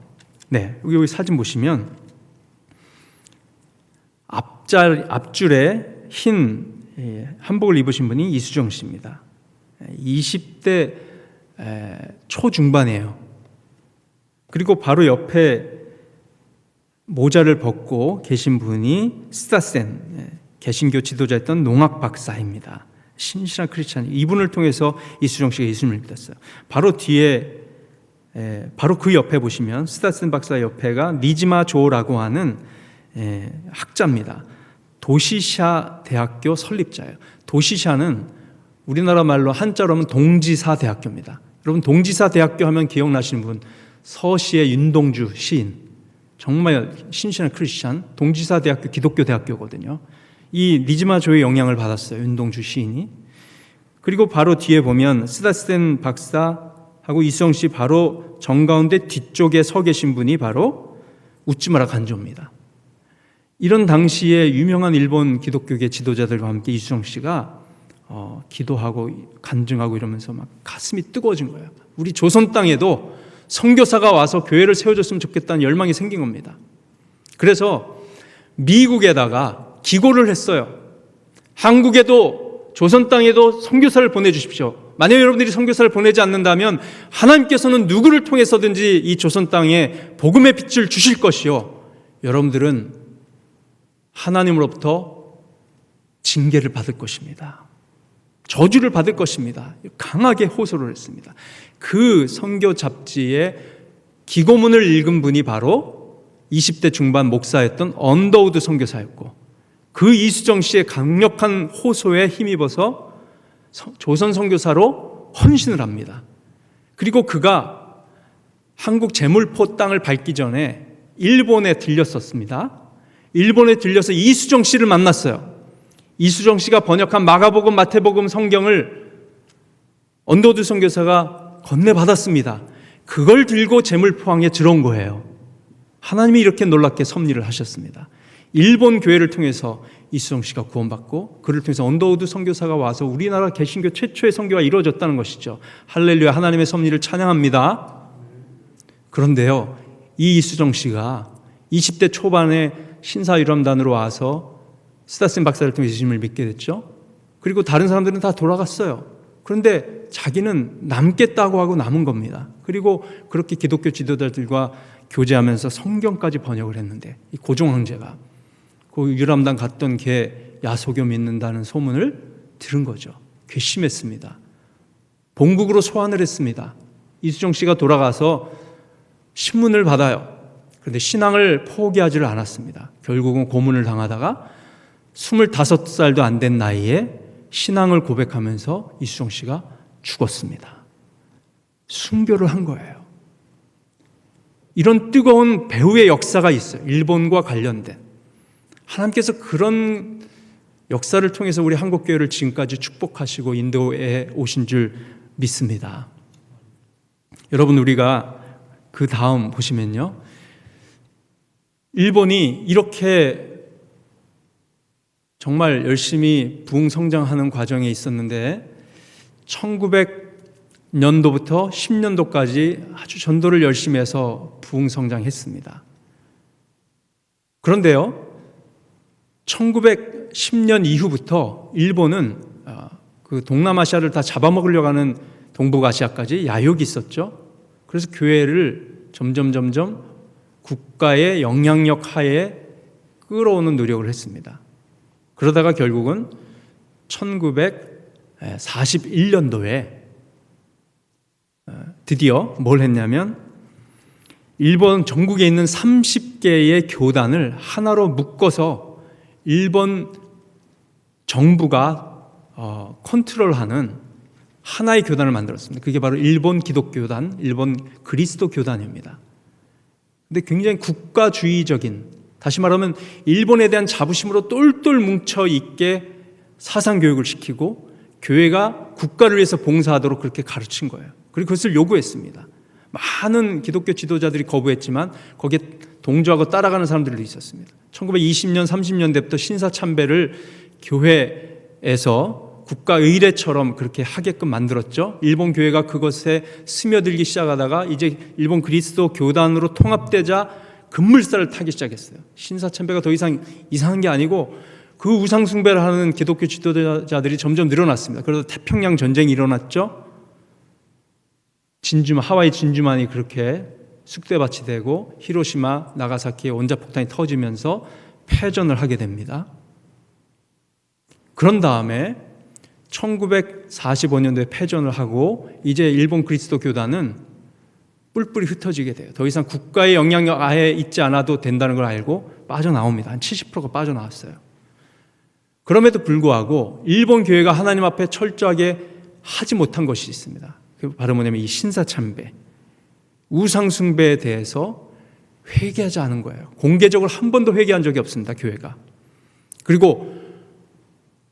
네, 여기 사진 보시면 앞줄에 흰 한복을 입으신 분이 이수정 씨입니다. 20대 초중반이에요. 그리고 바로 옆에 모자를 벗고 계신 분이 스다센, 개신교 지도자였던 농학 박사입니다. 신실한 크리스찬, 이분을 통해서 이수정 씨가 예수님을 믿었어요. 바로 뒤에, 바로 그 옆에 보시면 스다센 박사 옆에가 니지마 조라고 하는 학자입니다. 도시샤 대학교 설립자예요. 도시샤는 우리나라 말로 한자로 하면 동지사 대학교입니다. 여러분, 동지사 대학교 하면 기억나시는 분, 서시의 윤동주 시인, 정말 신실한 크리스찬, 동지사 대학교 기독교 대학교거든요. 이 니지마 조의 영향을 받았어요, 윤동주 시인이. 그리고 바로 뒤에 보면 스다센 박사하고 이수정 씨 바로 정가운데 뒤쪽에 서 계신 분이 바로 우찌무라 간조입니다. 이런 당시에 유명한 일본 기독교계 지도자들과 함께 이수정 씨가 기도하고 간증하고 이러면서 막 가슴이 뜨거워진 거예요. 우리 조선 땅에도 선교사가 와서 교회를 세워줬으면 좋겠다는 열망이 생긴 겁니다. 그래서 미국에다가 기고를 했어요. 한국에도 조선 땅에도 선교사를 보내주십시오. 만약 여러분들이 선교사를 보내지 않는다면 하나님께서는 누구를 통해서든지 이 조선 땅에 복음의 빛을 주실 것이요, 여러분들은 하나님으로부터 징계를 받을 것입니다. 저주를 받을 것입니다. 강하게 호소를 했습니다. 그 선교 잡지의 기고문을 읽은 분이 바로 20대 중반 목사였던 언더우드 선교사였고, 그 이수정 씨의 강력한 호소에 힘입어서 조선 선교사로 헌신을 합니다. 그리고 그가 한국 제물포 땅을 밟기 전에 일본에 들렸었습니다. 일본에 들려서 이수정 씨를 만났어요. 이수정 씨가 번역한 마가복음, 마태복음 성경을 언더우드 선교사가 건네받았습니다. 그걸 들고 제물포항에 들어온 거예요. 하나님이 이렇게 놀랍게 섭리를 하셨습니다. 일본 교회를 통해서 이수정 씨가 구원받고, 그를 통해서 언더우드 선교사가 와서 우리나라 개신교 최초의 선교가 이루어졌다는 것이죠. 할렐루야, 하나님의 섭리를 찬양합니다. 그런데요, 이 이수정 씨가 20대 초반에 신사유람단으로 와서 스타슨 박사를 통해 예수님을 믿게 됐죠. 그리고 다른 사람들은 다 돌아갔어요. 그런데 자기는 남겠다고 하고 남은 겁니다. 그리고 그렇게 기독교 지도자들과 교제하면서 성경까지 번역을 했는데, 이 고종 황제가 그 유람단 갔던 개 야소교 믿는다는 소문을 들은 거죠. 괘씸했습니다. 본국으로 소환을 했습니다. 이수정 씨가 돌아가서 신문을 받아요. 그런데 신앙을 포기하지를 않았습니다. 결국은 고문을 당하다가 25살도 안 된 나이에 신앙을 고백하면서 이수정 씨가 죽었습니다. 순교를 한 거예요. 이런 뜨거운 배후의 역사가 있어요. 일본과 관련된. 하나님께서 그런 역사를 통해서 우리 한국교회를 지금까지 축복하시고 인도에 오신 줄 믿습니다. 여러분, 우리가 그 다음 보시면요, 일본이 이렇게 정말 열심히 부흥성장하는 과정에 있었는데 1900년도부터 10년도까지 아주 전도를 열심히 해서 부흥성장했습니다. 그런데요, 1910년 이후부터 일본은 그 동남아시아를 다 잡아먹으려고 하는 동북아시아까지 야욕이 있었죠. 그래서 교회를 점점 국가의 영향력 하에 끌어오는 노력을 했습니다. 그러다가 결국은 1941년도에 드디어 뭘 했냐면, 일본 전국에 있는 30개의 교단을 하나로 묶어서 일본 정부가 컨트롤하는 하나의 교단을 만들었습니다. 그게 바로 일본 기독교단, 일본 그리스도 교단입니다. 근데 굉장히 국가주의적인, 다시 말하면 일본에 대한 자부심으로 똘똘 뭉쳐 있게 사상교육을 시키고 교회가 국가를 위해서 봉사하도록 그렇게 가르친 거예요. 그리고 그것을 요구했습니다. 많은 기독교 지도자들이 거부했지만 거기에 동조하고 따라가는 사람들도 있었습니다. 1920년, 30년대부터 신사참배를 교회에서 국가 의례처럼 그렇게 하게끔 만들었죠. 일본 교회가 그것에 스며들기 시작하다가 이제 일본 그리스도 교단으로 통합되자 급물살을 타기 시작했어요. 신사참배가 더 이상 이상한 게 아니고 그 우상 숭배를 하는 기독교 지도자들이 점점 늘어났습니다. 그래서 태평양 전쟁이 일어났죠. 하와이 진주만이 그렇게 쑥대밭이 되고 히로시마, 나가사키의 원자폭탄이 터지면서 패전을 하게 됩니다. 그런 다음에 1945년도에 패전을 하고 이제 일본 그리스도 교단은 뿔뿔이 흩어지게 돼요. 더 이상 국가의 영향력 아예 있지 않아도 된다는 걸 알고 빠져나옵니다. 한 70%가 빠져나왔어요. 그럼에도 불구하고 일본 교회가 하나님 앞에 철저하게 하지 못한 것이 있습니다. 그 바로 뭐냐면 이 신사참배, 우상숭배에 대해서 회개하지 않은 거예요. 공개적으로 한 번도 회개한 적이 없습니다, 교회가. 그리고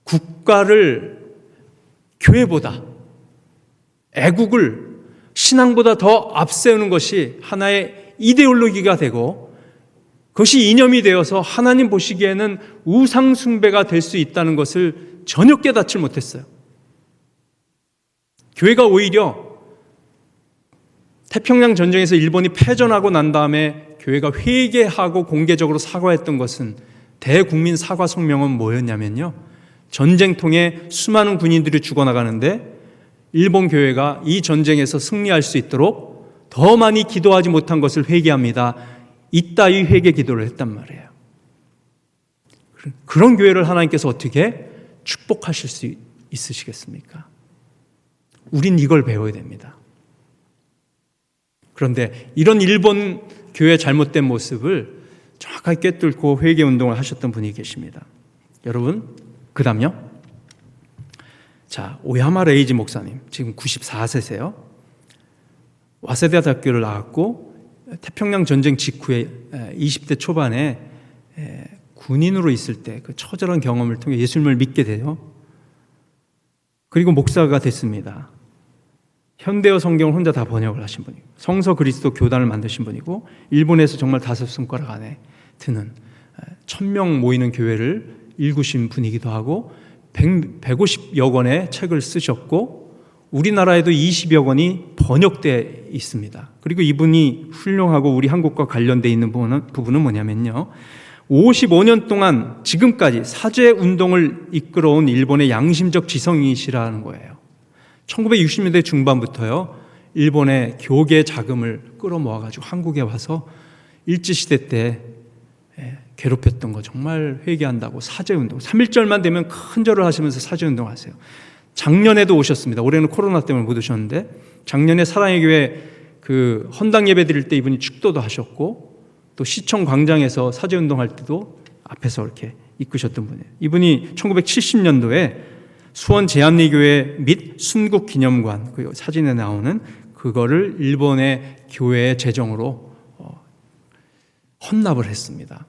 국가를 교회보다, 애국을 신앙보다 더 앞세우는 것이 하나의 이데올로기가 되고 그것이 이념이 되어서 하나님 보시기에는 우상숭배가 될 수 있다는 것을 전혀 깨닫지 못했어요. 교회가 오히려 태평양 전쟁에서 일본이 패전하고 난 다음에 교회가 회개하고 공개적으로 사과했던 것은, 대국민 사과 성명은 뭐였냐면요, 전쟁통에 수많은 군인들이 죽어나가는데 일본 교회가 이 전쟁에서 승리할 수 있도록 더 많이 기도하지 못한 것을 회개합니다. 이따위 회개 기도를 했단 말이에요. 그런 교회를 하나님께서 어떻게 축복하실 수 있으시겠습니까? 우린 이걸 배워야 됩니다. 그런데 이런 일본 교회의 잘못된 모습을 정확하게 꿰뚫고 회개 운동을 하셨던 분이 계십니다. 여러분, 그 다음요. 자, 오야마 레이지 목사님, 지금 94세세요. 와세다 대학교를 나왔고 태평양 전쟁 직후에 20대 초반에 군인으로 있을 때 그 처절한 경험을 통해 예수님을 믿게 돼요. 그리고 목사가 됐습니다. 현대어 성경을 혼자 다 번역을 하신 분이고 성서 그리스도 교단을 만드신 분이고 일본에서 정말 5손가락 안에 드는 1000명 모이는 교회를 일구신 분이기도 하고 150여 권의 책을 쓰셨고 우리나라에도 20여 권이 번역되어 있습니다. 그리고 이분이 훌륭하고 우리 한국과 관련되어 있는 부분은 뭐냐면요, 55년 동안 지금까지 사죄 운동을 이끌어온 일본의 양심적 지성이시라는 거예요. 1960년대 중반부터요, 일본의 교계 자금을 끌어모아가지고 한국에 와서 일제시대 때 괴롭혔던 거 정말 회개한다고 사죄운동, 3.1절만 되면 큰 절을 하시면서 사죄운동 하세요. 작년에도 오셨습니다. 올해는 코로나 때문에 못 오셨는데 작년에 사랑의 교회 그 헌당 예배 드릴 때 이분이 축도도 하셨고 또 시청 광장에서 사죄운동 할 때도 앞에서 이렇게 이끄셨던 분이에요. 이분이 1970년도에 수원 제암리교회 및 순국기념관 그 사진에 나오는 그거를 일본의 교회의 재정으로 헌납을 했습니다.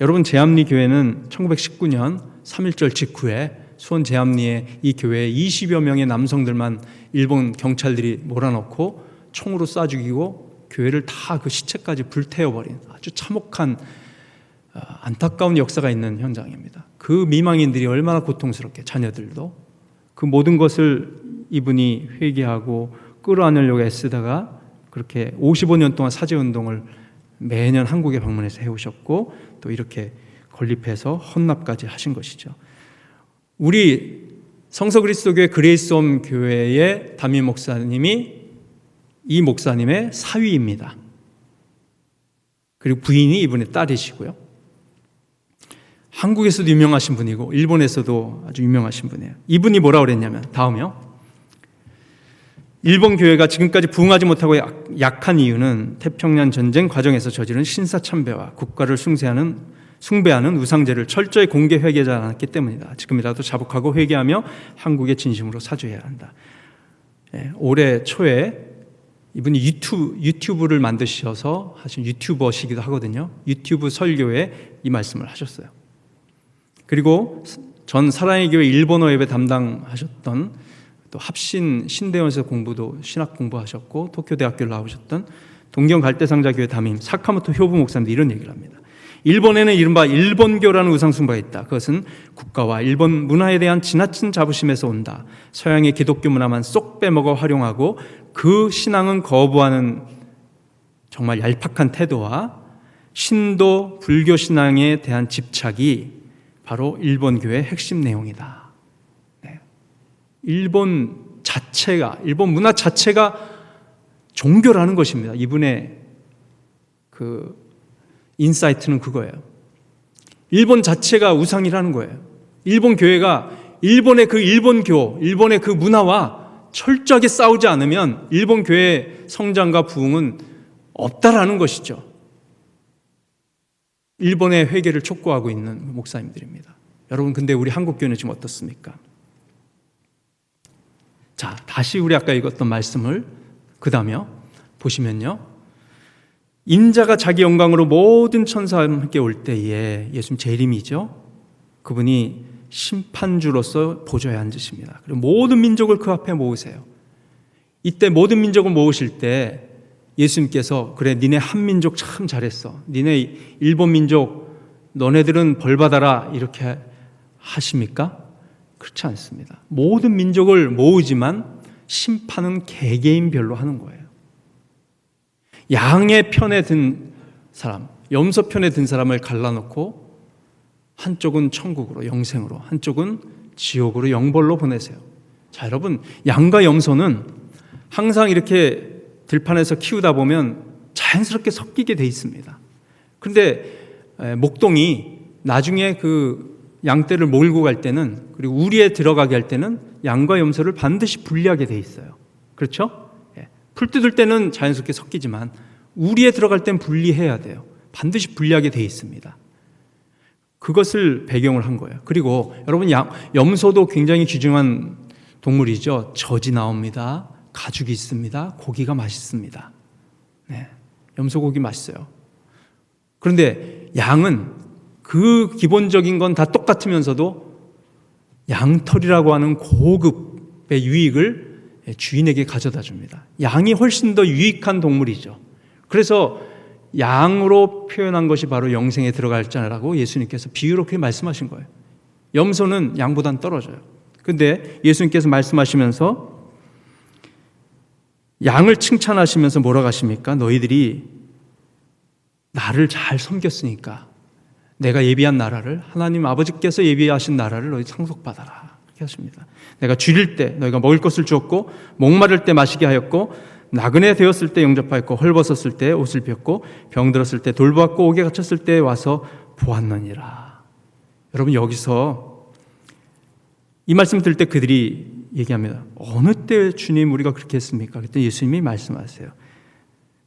여러분, 제암리교회는 1919년 3.1절 직후에 수원 제암리에 이 교회에 20여 명의 남성들만 일본 경찰들이 몰아넣고 총으로 쏴 죽이고 교회를 다 그 시체까지 불태워버린 아주 참혹한 안타까운 역사가 있는 현장입니다. 그 미망인들이 얼마나 고통스럽게, 자녀들도 그 모든 것을 이분이 회개하고 끌어안으려고 애쓰다가 그렇게 55년 동안 사죄운동을 매년 한국에 방문해서 해오셨고 또 이렇게 건립해서 헌납까지 하신 것이죠. 우리 성서그리스도교회 그레이스홈 교회의 담임 목사님이 이 목사님의 사위입니다. 그리고 부인이 이분의 딸이시고요. 한국에서도 유명하신 분이고 일본에서도 아주 유명하신 분이에요. 이분이 뭐라고 그랬냐면, 다음이요, 일본 교회가 지금까지 부흥하지 못하고 약한 이유는 태평양 전쟁 과정에서 저지른 신사참배와 국가를 숭배하는 우상제를 철저히 공개 회개하지 않았기 때문이다. 지금이라도 자복하고 회개하며 한국의 진심으로 사죄해야 한다. 올해 초에 이분이 유튜브를 만드셔서 하신 유튜버시기도 하거든요. 유튜브 설교에 이 말씀을 하셨어요. 그리고 전 사랑의 교회 일본어 예배 담당하셨던 또 합신 신대원에서 신학 공부하셨고 도쿄대학교를 나오셨던 동경 갈대상자교회 담임 사카모토 효부 목사님도 이런 얘기를 합니다. 일본에는 이른바 일본교라는 우상숭배가 있다. 그것은 국가와 일본 문화에 대한 지나친 자부심에서 온다. 서양의 기독교 문화만 쏙 빼먹어 활용하고 그 신앙은 거부하는 정말 얄팍한 태도와 신도 불교 신앙에 대한 집착이 바로 일본 교회의 핵심 내용이다. 네. 일본 문화 자체가 종교라는 것입니다. 이분의 그 인사이트는 그거예요. 일본 자체가 우상이라는 거예요. 일본 교회가 일본의 그 일본교, 일본의 그 문화와 철저하게 싸우지 않으면 일본 교회의 성장과 부흥은 없다라는 것이죠. 일본의 회개를 촉구하고 있는 목사님들입니다. 여러분, 근데 우리 한국교회는 지금 어떻습니까? 자, 다시 우리 아까 읽었던 말씀을 그 다음에 보시면요, 인자가 자기 영광으로 모든 천사와 함께 올 때에 예수님 재림이죠. 그분이 심판주로서 보좌에 앉으십니다. 그리고 모든 민족을 그 앞에 모으세요. 이때 모든 민족을 모으실 때 예수님께서 그래, 니네 한 민족 참 잘했어, 니네 일본 민족 너네들은 벌 받아라 이렇게 하십니까? 그렇지 않습니다. 모든 민족을 모으지만 심판은 개개인별로 하는 거예요. 양의 편에 든 사람, 염소 편에 든 사람을 갈라놓고 한쪽은 천국으로 영생으로, 한쪽은 지옥으로 영벌로 보내세요. 자, 여러분, 양과 염소는 항상 이렇게 들판에서 키우다 보면 자연스럽게 섞이게 돼 있습니다. 그런데 목동이 나중에 그 양떼를 몰고 갈 때는, 그리고 우리에 들어가게 할 때는 양과 염소를 반드시 분리하게 돼 있어요. 그렇죠? 풀 뜯을 때는 자연스럽게 섞이지만 우리에 들어갈 땐 분리해야 돼요. 반드시 분리하게 돼 있습니다. 그것을 배경을 한 거예요. 그리고 여러분, 염소도 굉장히 귀중한 동물이죠. 젖이 나옵니다. 가죽이 있습니다. 고기가 맛있습니다. 네, 염소고기 맛있어요. 그런데 양은 그 기본적인 건 다 똑같으면서도 양털이라고 하는 고급의 유익을 주인에게 가져다 줍니다. 양이 훨씬 더 유익한 동물이죠. 그래서 양으로 표현한 것이 바로 영생에 들어갈 자라고 예수님께서 비유로 그렇게 말씀하신 거예요. 염소는 양보단 떨어져요. 그런데 예수님께서 말씀하시면서 양을 칭찬하시면서 뭐라고 하십니까? 너희들이 나를 잘 섬겼으니까 내가 예비한 나라를, 하나님 아버지께서 예비하신 나라를 너희 상속받아라, 이렇게 하십니다. 내가 줄일 때 너희가 먹을 것을 주었고, 목마를 때 마시게 하였고, 나그네 되었을 때 영접하였고, 헐벗었을 때 옷을 입혔고, 병들었을 때 돌보았고, 옥에 갇혔을 때 와서 보았느니라. 여러분, 여기서 이 말씀 들을 때 그들이 얘기합니다. 어느 때 주님 우리가 그렇게 했습니까? 그랬더니 예수님이 말씀하세요.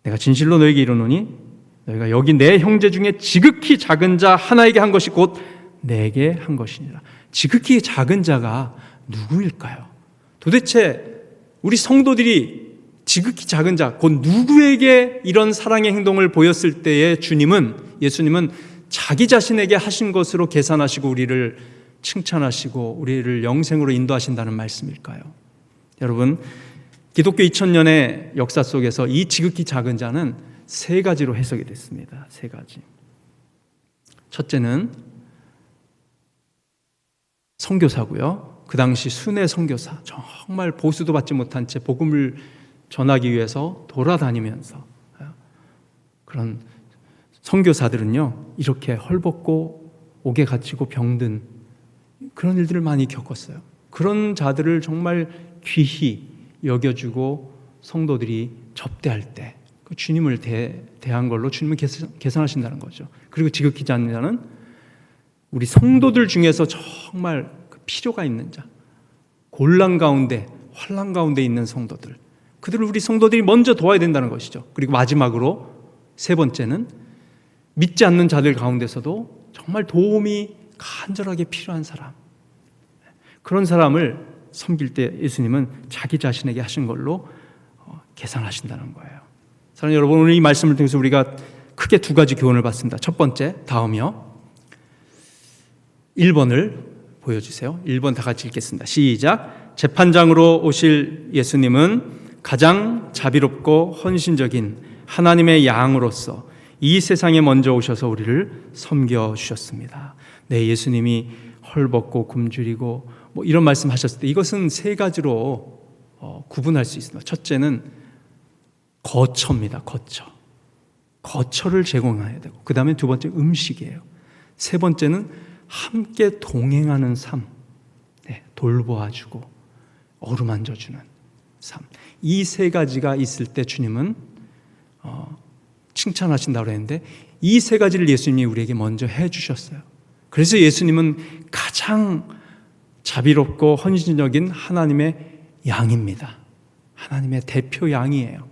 내가 진실로 너에게 이르노니 너희가 여기 내 형제 중에 지극히 작은 자 하나에게 한 것이 곧 내게 한 것이니라. 지극히 작은 자가 누구일까요? 도대체 우리 성도들이 지극히 작은 자, 곧 누구에게 이런 사랑의 행동을 보였을 때에 예수님은 자기 자신에게 하신 것으로 계산하시고 우리를 칭찬하시고 우리를 영생으로 인도하신다는 말씀일까요? 여러분, 기독교 2000년의 역사 속에서 이 지극히 작은 자는 세 가지로 해석이 됐습니다. 세 가지. 첫째는 선교사고요. 그 당시 순회 선교사, 정말 보수도 받지 못한 채 복음을 전하기 위해서 돌아다니면서 그런 선교사들은요, 이렇게 헐벗고 옥에 갇히고 병든 그런 일들을 많이 겪었어요. 그런 자들을 정말 귀히 여겨주고 성도들이 접대할 때 그 주님을 대한 걸로 주님을 계산하신다는 거죠. 그리고 지극히 작은 자는 우리 성도들 중에서 정말 그 필요가 있는 자, 곤란 가운데, 환난 가운데 있는 성도들, 그들을 우리 성도들이 먼저 도와야 된다는 것이죠. 그리고 마지막으로 세 번째는 믿지 않는 자들 가운데서도 정말 도움이 간절하게 필요한 사람, 그런 사람을 섬길 때 예수님은 자기 자신에게 하신 걸로 계산하신다는 거예요. 사랑하는 여러분, 오늘 이 말씀을 통해서 우리가 크게 두 가지 교훈을 받습니다. 첫 번째, 다음이요. 1번을 보여주세요. 1번 다 같이 읽겠습니다. 시작. 재판장으로 오실 예수님은 가장 자비롭고 헌신적인 하나님의 양으로서 이 세상에 먼저 오셔서 우리를 섬겨주셨습니다. 네, 예수님이 헐벗고 굶주리고 이런 말씀 하셨을 때 이것은 세 가지로 구분할 수 있습니다. 첫째는 거처입니다. 거처를 제공해야 되고, 그 다음에 두 번째 음식이에요. 세 번째는 함께 동행하는 삶, 돌보아주고 어루만져주는 삶. 이 세 가지가 있을 때 주님은 칭찬하신다고 했는데 이 세 가지를 예수님이 우리에게 먼저 해주셨어요. 그래서 예수님은 가장 자비롭고 헌신적인 하나님의 양입니다. 하나님의 대표 양이에요.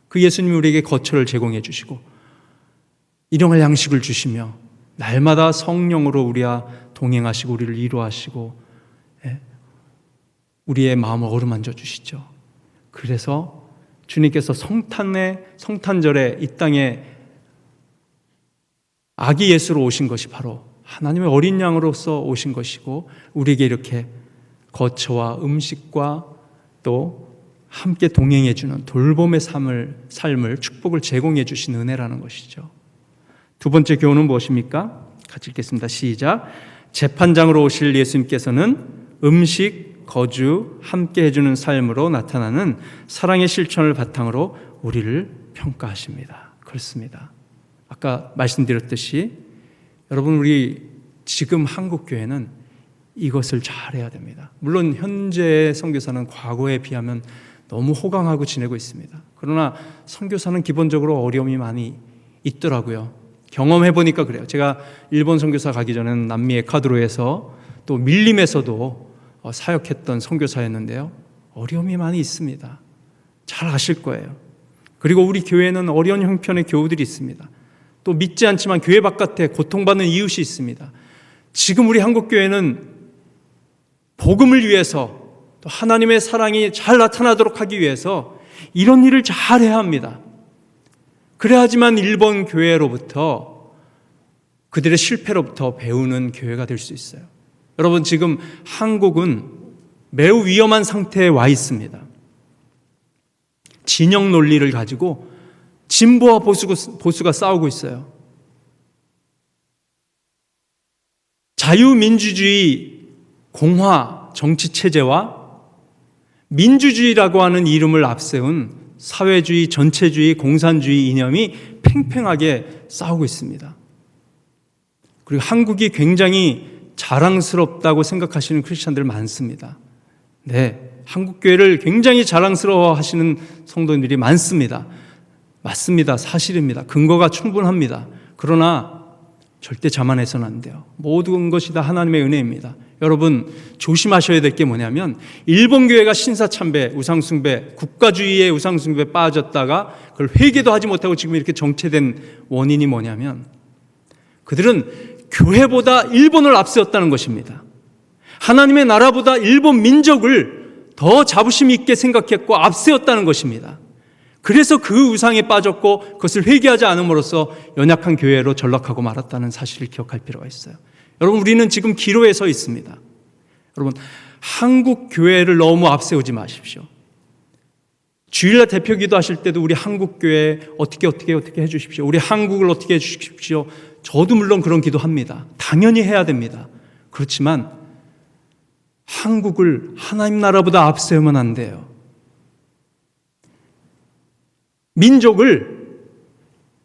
그 예수님이 우리에게 거처를 제공해 주시고 일용할 양식을 주시며 날마다 성령으로 우리와 동행하시고 우리를 위로하시고 우리의 마음을 어루만져 주시죠. 그래서 주님께서 성탄절에 이 땅에 아기 예수로 오신 것이 바로 하나님의 어린 양으로서 오신 것이고 우리에게 이렇게 거처와 음식과 또 함께 동행해 주는 돌봄의 삶을 축복을 제공해 주신 은혜라는 것이죠. 두 번째 교훈은 무엇입니까? 같이 읽겠습니다. 시작. 재판장으로 오실 예수님께서는 음식, 거주, 함께 해주는 삶으로 나타나는 사랑의 실천을 바탕으로 우리를 평가하십니다. 그렇습니다. 아까 말씀드렸듯이 여러분, 우리 지금 한국교회는 이것을 잘해야 됩니다. 물론 현재 선교사는 과거에 비하면 너무 호강하고 지내고 있습니다. 그러나 선교사는 기본적으로 어려움이 많이 있더라고요. 경험해 보니까 그래요. 제가 일본 선교사 가기 전에는 남미 에콰도르에서 또 밀림에서도 사역했던 선교사였는데요. 어려움이 많이 있습니다. 잘 아실 거예요. 그리고 우리 교회는 어려운 형편의 교우들이 있습니다. 또 믿지 않지만 교회 바깥에 고통받는 이웃이 있습니다. 지금 우리 한국교회는 복음을 위해서 또 하나님의 사랑이 잘 나타나도록 하기 위해서 이런 일을 잘 해야 합니다. 그래야지만 일본 교회로부터 그들의 실패로부터 배우는 교회가 될 수 있어요. 여러분, 지금 한국은 매우 위험한 상태에 와 있습니다. 진영 논리를 가지고 진보와 보수가 싸우고 있어요. 자유민주주의 공화 정치체제와 민주주의라고 하는 이름을 앞세운 사회주의, 전체주의, 공산주의 이념이 팽팽하게 싸우고 있습니다. 그리고 한국이 굉장히 자랑스럽다고 생각하시는 크리스찬들 많습니다. 네, 한국교회를 굉장히 자랑스러워 하시는 성도님들이 많습니다. 맞습니다. 사실입니다. 근거가 충분합니다. 그러나 절대 자만해서는 안 돼요. 모든 것이 다 하나님의 은혜입니다. 여러분, 조심하셔야 될 게 뭐냐면 일본 교회가 신사참배, 우상숭배, 국가주의의 우상숭배에 빠졌다가 그걸 회개도 하지 못하고 지금 이렇게 정체된 원인이 뭐냐면 그들은 교회보다 일본을 앞세웠다는 것입니다. 하나님의 나라보다 일본 민족을 더 자부심 있게 생각했고 앞세웠다는 것입니다. 그래서 그 우상에 빠졌고 그것을 회개하지 않음으로써 연약한 교회로 전락하고 말았다는 사실을 기억할 필요가 있어요. 여러분, 우리는 지금 기로에 서 있습니다. 여러분, 한국 교회를 너무 앞세우지 마십시오. 주일날 대표기도 하실 때도 우리 한국 교회 어떻게 해주십시오. 우리 한국을 어떻게 해주십시오. 저도 물론 그런 기도합니다. 당연히 해야 됩니다. 그렇지만 한국을 하나님 나라보다 앞세우면 안 돼요. 민족을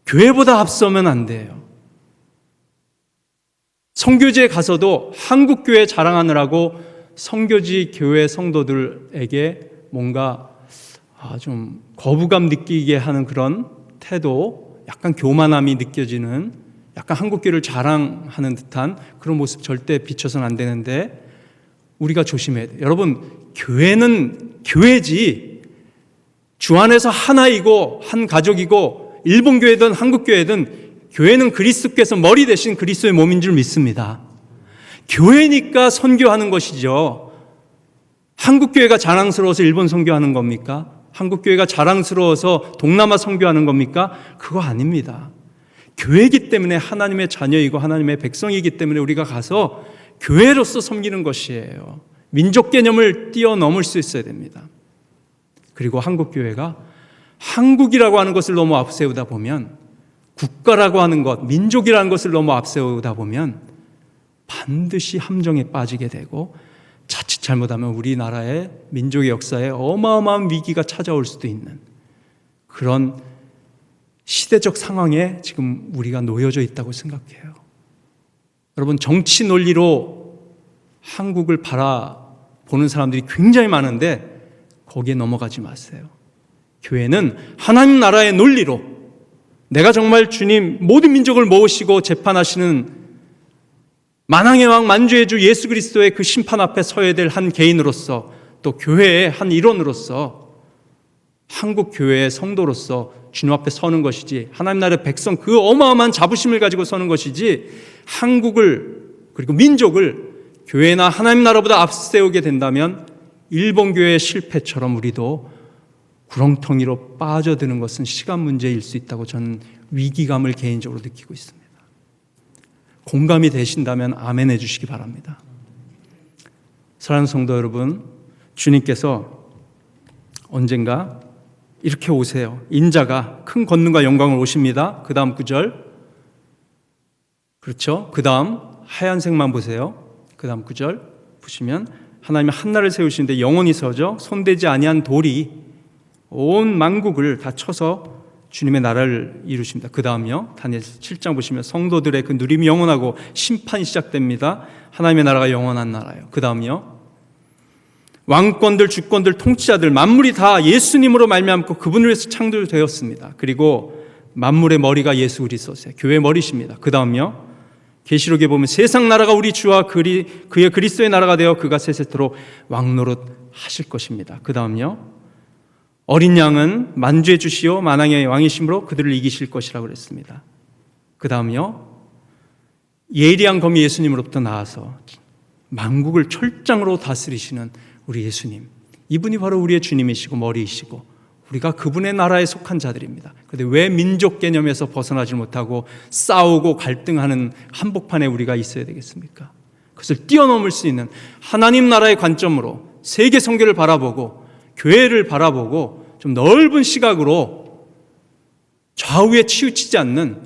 교회보다 앞서면 안 돼요. 선교지에 가서도 한국 교회 자랑하느라고 선교지 교회 성도들에게 뭔가 좀 거부감 느끼게 하는 그런 태도, 약간 교만함이 느껴지는, 약간 한국 교회를 자랑하는 듯한 그런 모습 절대 비춰서는 안 되는데 우리가 조심해야 돼요. 여러분, 교회는 교회지 주 안에서 하나이고 한 가족이고 일본 교회든 한국 교회든 교회는 그리스도께서 머리 대신 그리스도의 몸인 줄 믿습니다. 교회니까 선교하는 것이죠. 한국 교회가 자랑스러워서 일본 선교하는 겁니까? 한국 교회가 자랑스러워서 동남아 선교하는 겁니까? 그거 아닙니다. 교회이기 때문에 하나님의 자녀이고 하나님의 백성이기 때문에 우리가 가서 교회로서 섬기는 것이에요. 민족 개념을 뛰어넘을 수 있어야 됩니다. 그리고 한국 교회가 한국이라고 하는 것을 너무 앞세우다 보면, 국가라고 하는 것, 민족이라는 것을 너무 앞세우다 보면 반드시 함정에 빠지게 되고 자칫 잘못하면 우리나라의 민족의 역사에 어마어마한 위기가 찾아올 수도 있는 그런 시대적 상황에 지금 우리가 놓여져 있다고 생각해요. 여러분, 정치 논리로 한국을 바라보는 사람들이 굉장히 많은데 거기에 넘어가지 마세요. 교회는 하나님 나라의 논리로 내가 정말 주님 모든 민족을 모으시고 재판하시는 만왕의 왕 만주의 주 예수 그리스도의 그 심판 앞에 서야 될 한 개인으로서, 또 교회의 한 일원으로서, 한국 교회의 성도로서 주님 앞에 서는 것이지, 하나님 나라의 백성 그 어마어마한 자부심을 가지고 서는 것이지, 한국을 그리고 민족을 교회나 하나님 나라보다 앞세우게 된다면 일본 교회의 실패처럼 우리도 구렁텅이로 빠져드는 것은 시간 문제일 수 있다고 저는 위기감을 개인적으로 느끼고 있습니다. 공감이 되신다면 아멘 해주시기 바랍니다. 사랑하는 성도 여러분, 주님께서 언젠가 이렇게 오세요. 인자가 큰 권능과 영광을 오십니다. 그 다음 구절, 그렇죠? 그 다음 하얀색만 보세요. 그 다음 구절 보시면 하나님이 한나를 세우시는데 영원히 서죠. 손대지 아니한 돌이 온 만국을 다 쳐서 주님의 나라를 이루십니다. 그 다음요, 다니엘 7장 보시면 성도들의 그 누림이 영원하고 심판이 시작됩니다. 하나님의 나라가 영원한 나라예요. 그 다음요, 왕권들, 주권들, 통치자들, 만물이 다 예수님으로 말미암고 그분을 위해서 창조되었습니다. 그리고 만물의 머리가 예수 그리스도세요. 교회의 머리십니다. 그 다음요, 계시록에 보면 세상 나라가 우리 주와 그의 그리스도의 나라가 되어 그가 세세토록 왕노릇 하실 것입니다. 그 다음요, 어린 양은 만주의 주시오 만왕의 왕이심으로 그들을 이기실 것이라고 그랬습니다. 그 다음요, 예리한 검이 예수님으로부터 나와서 만국을 철장으로 다스리시는 우리 예수님, 이분이 바로 우리의 주님이시고 머리이시고 우리가 그분의 나라에 속한 자들입니다. 그런데 왜 민족 개념에서 벗어나지 못하고 싸우고 갈등하는 한복판에 우리가 있어야 되겠습니까? 그것을 뛰어넘을 수 있는 하나님 나라의 관점으로 세계 선교를 바라보고 교회를 바라보고 좀 넓은 시각으로 좌우에 치우치지 않는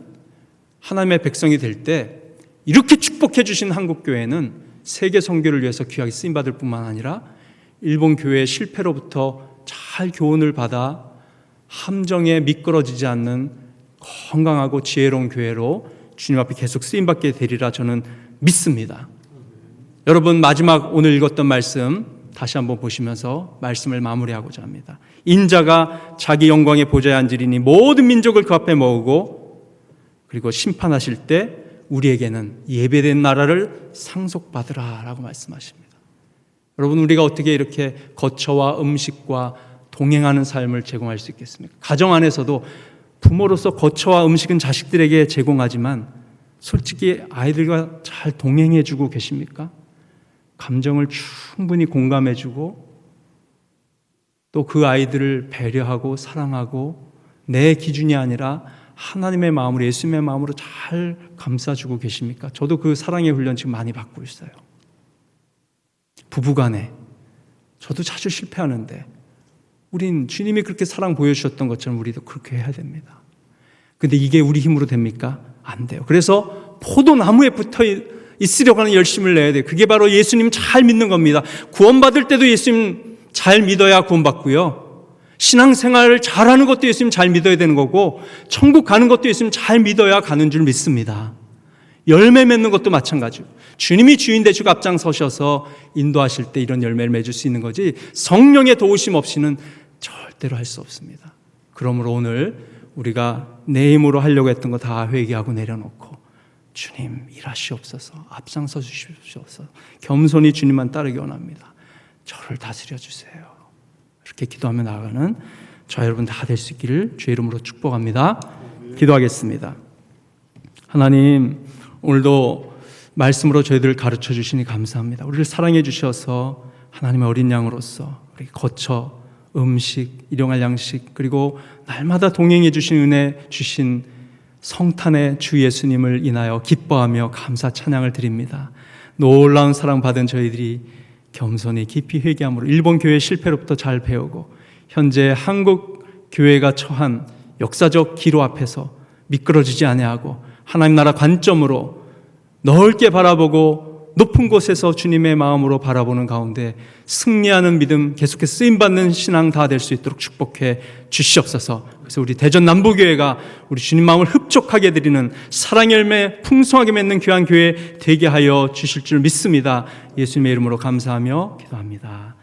하나님의 백성이 될 때 이렇게 축복해 주신 한국교회는 세계 선교를 위해서 귀하게 쓰임받을 뿐만 아니라 일본 교회의 실패로부터 잘 교훈을 받아 함정에 미끄러지지 않는 건강하고 지혜로운 교회로 주님 앞에 계속 쓰임받게 되리라 저는 믿습니다. 여러분, 마지막 오늘 읽었던 말씀 다시 한번 보시면서 말씀을 마무리하고자 합니다. 인자가 자기 영광의 보좌에 앉으리니 모든 민족을 그 앞에 모으고 그리고 심판하실 때 우리에게는 예배된 나라를 상속받으라 라고 말씀하십니다. 여러분, 우리가 어떻게 이렇게 거처와 음식과 동행하는 삶을 제공할 수 있겠습니까? 가정 안에서도 부모로서 거처와 음식은 자식들에게 제공하지만 솔직히 아이들과 잘 동행해주고 계십니까? 감정을 충분히 공감해주고 또 그 아이들을 배려하고 사랑하고 내 기준이 아니라 하나님의 마음으로, 예수님의 마음으로 잘 감싸주고 계십니까? 저도 그 사랑의 훈련 지금 많이 받고 있어요. 부부간에 저도 자주 실패하는데 우린 주님이 그렇게 사랑 보여주셨던 것처럼 우리도 그렇게 해야 됩니다. 근데 이게 우리 힘으로 됩니까? 안 돼요. 그래서 포도나무에 붙어 있으려고 하는 열심을 내야 돼요. 그게 바로 예수님 잘 믿는 겁니다. 구원받을 때도 예수님 잘 믿어야 구원받고요. 신앙생활을 잘하는 것도 예수님 잘 믿어야 되는 거고 천국 가는 것도 예수님 잘 믿어야 가는 줄 믿습니다. 열매 맺는 것도 마찬가지고 주님이 주인 되시고 앞장서셔서 인도하실 때 이런 열매를 맺을 수 있는 거지 성령의 도우심 없이는 절대로 할 수 없습니다. 그러므로 오늘 우리가 내 힘으로 하려고 했던 거 다 회개하고 내려놓고 주님 일하시옵소서, 앞장서 주시옵소서, 겸손히 주님만 따르기 원합니다. 저를 다스려 주세요. 이렇게 기도하며 나아가는 저 여러분 다 될 수 있기를 주의 이름으로 축복합니다. 기도하겠습니다. 하나님, 오늘도 말씀으로 저희들을 가르쳐 주시니 감사합니다. 우리를 사랑해 주셔서 하나님의 어린 양으로서 우리 거처, 음식, 일용할 양식, 그리고 날마다 동행해 주신 은혜 주신 성탄의 주 예수님을 인하여 기뻐하며 감사 찬양을 드립니다. 놀라운 사랑 받은 저희들이 겸손히 깊이 회개함으로 일본 교회 실패로부터 잘 배우고 현재 한국 교회가 처한 역사적 기로 앞에서 미끄러지지 아니하고 하나님 나라 관점으로 넓게 바라보고 높은 곳에서 주님의 마음으로 바라보는 가운데 승리하는 믿음, 계속해서 쓰임받는 신앙 다 될 수 있도록 축복해 주시옵소서. 그래서 우리 대전 남부교회가 우리 주님 마음을 흡족하게 드리는 사랑의 열매 풍성하게 맺는 귀한 교회 되게 하여 주실 줄 믿습니다. 예수님의 이름으로 감사하며 기도합니다.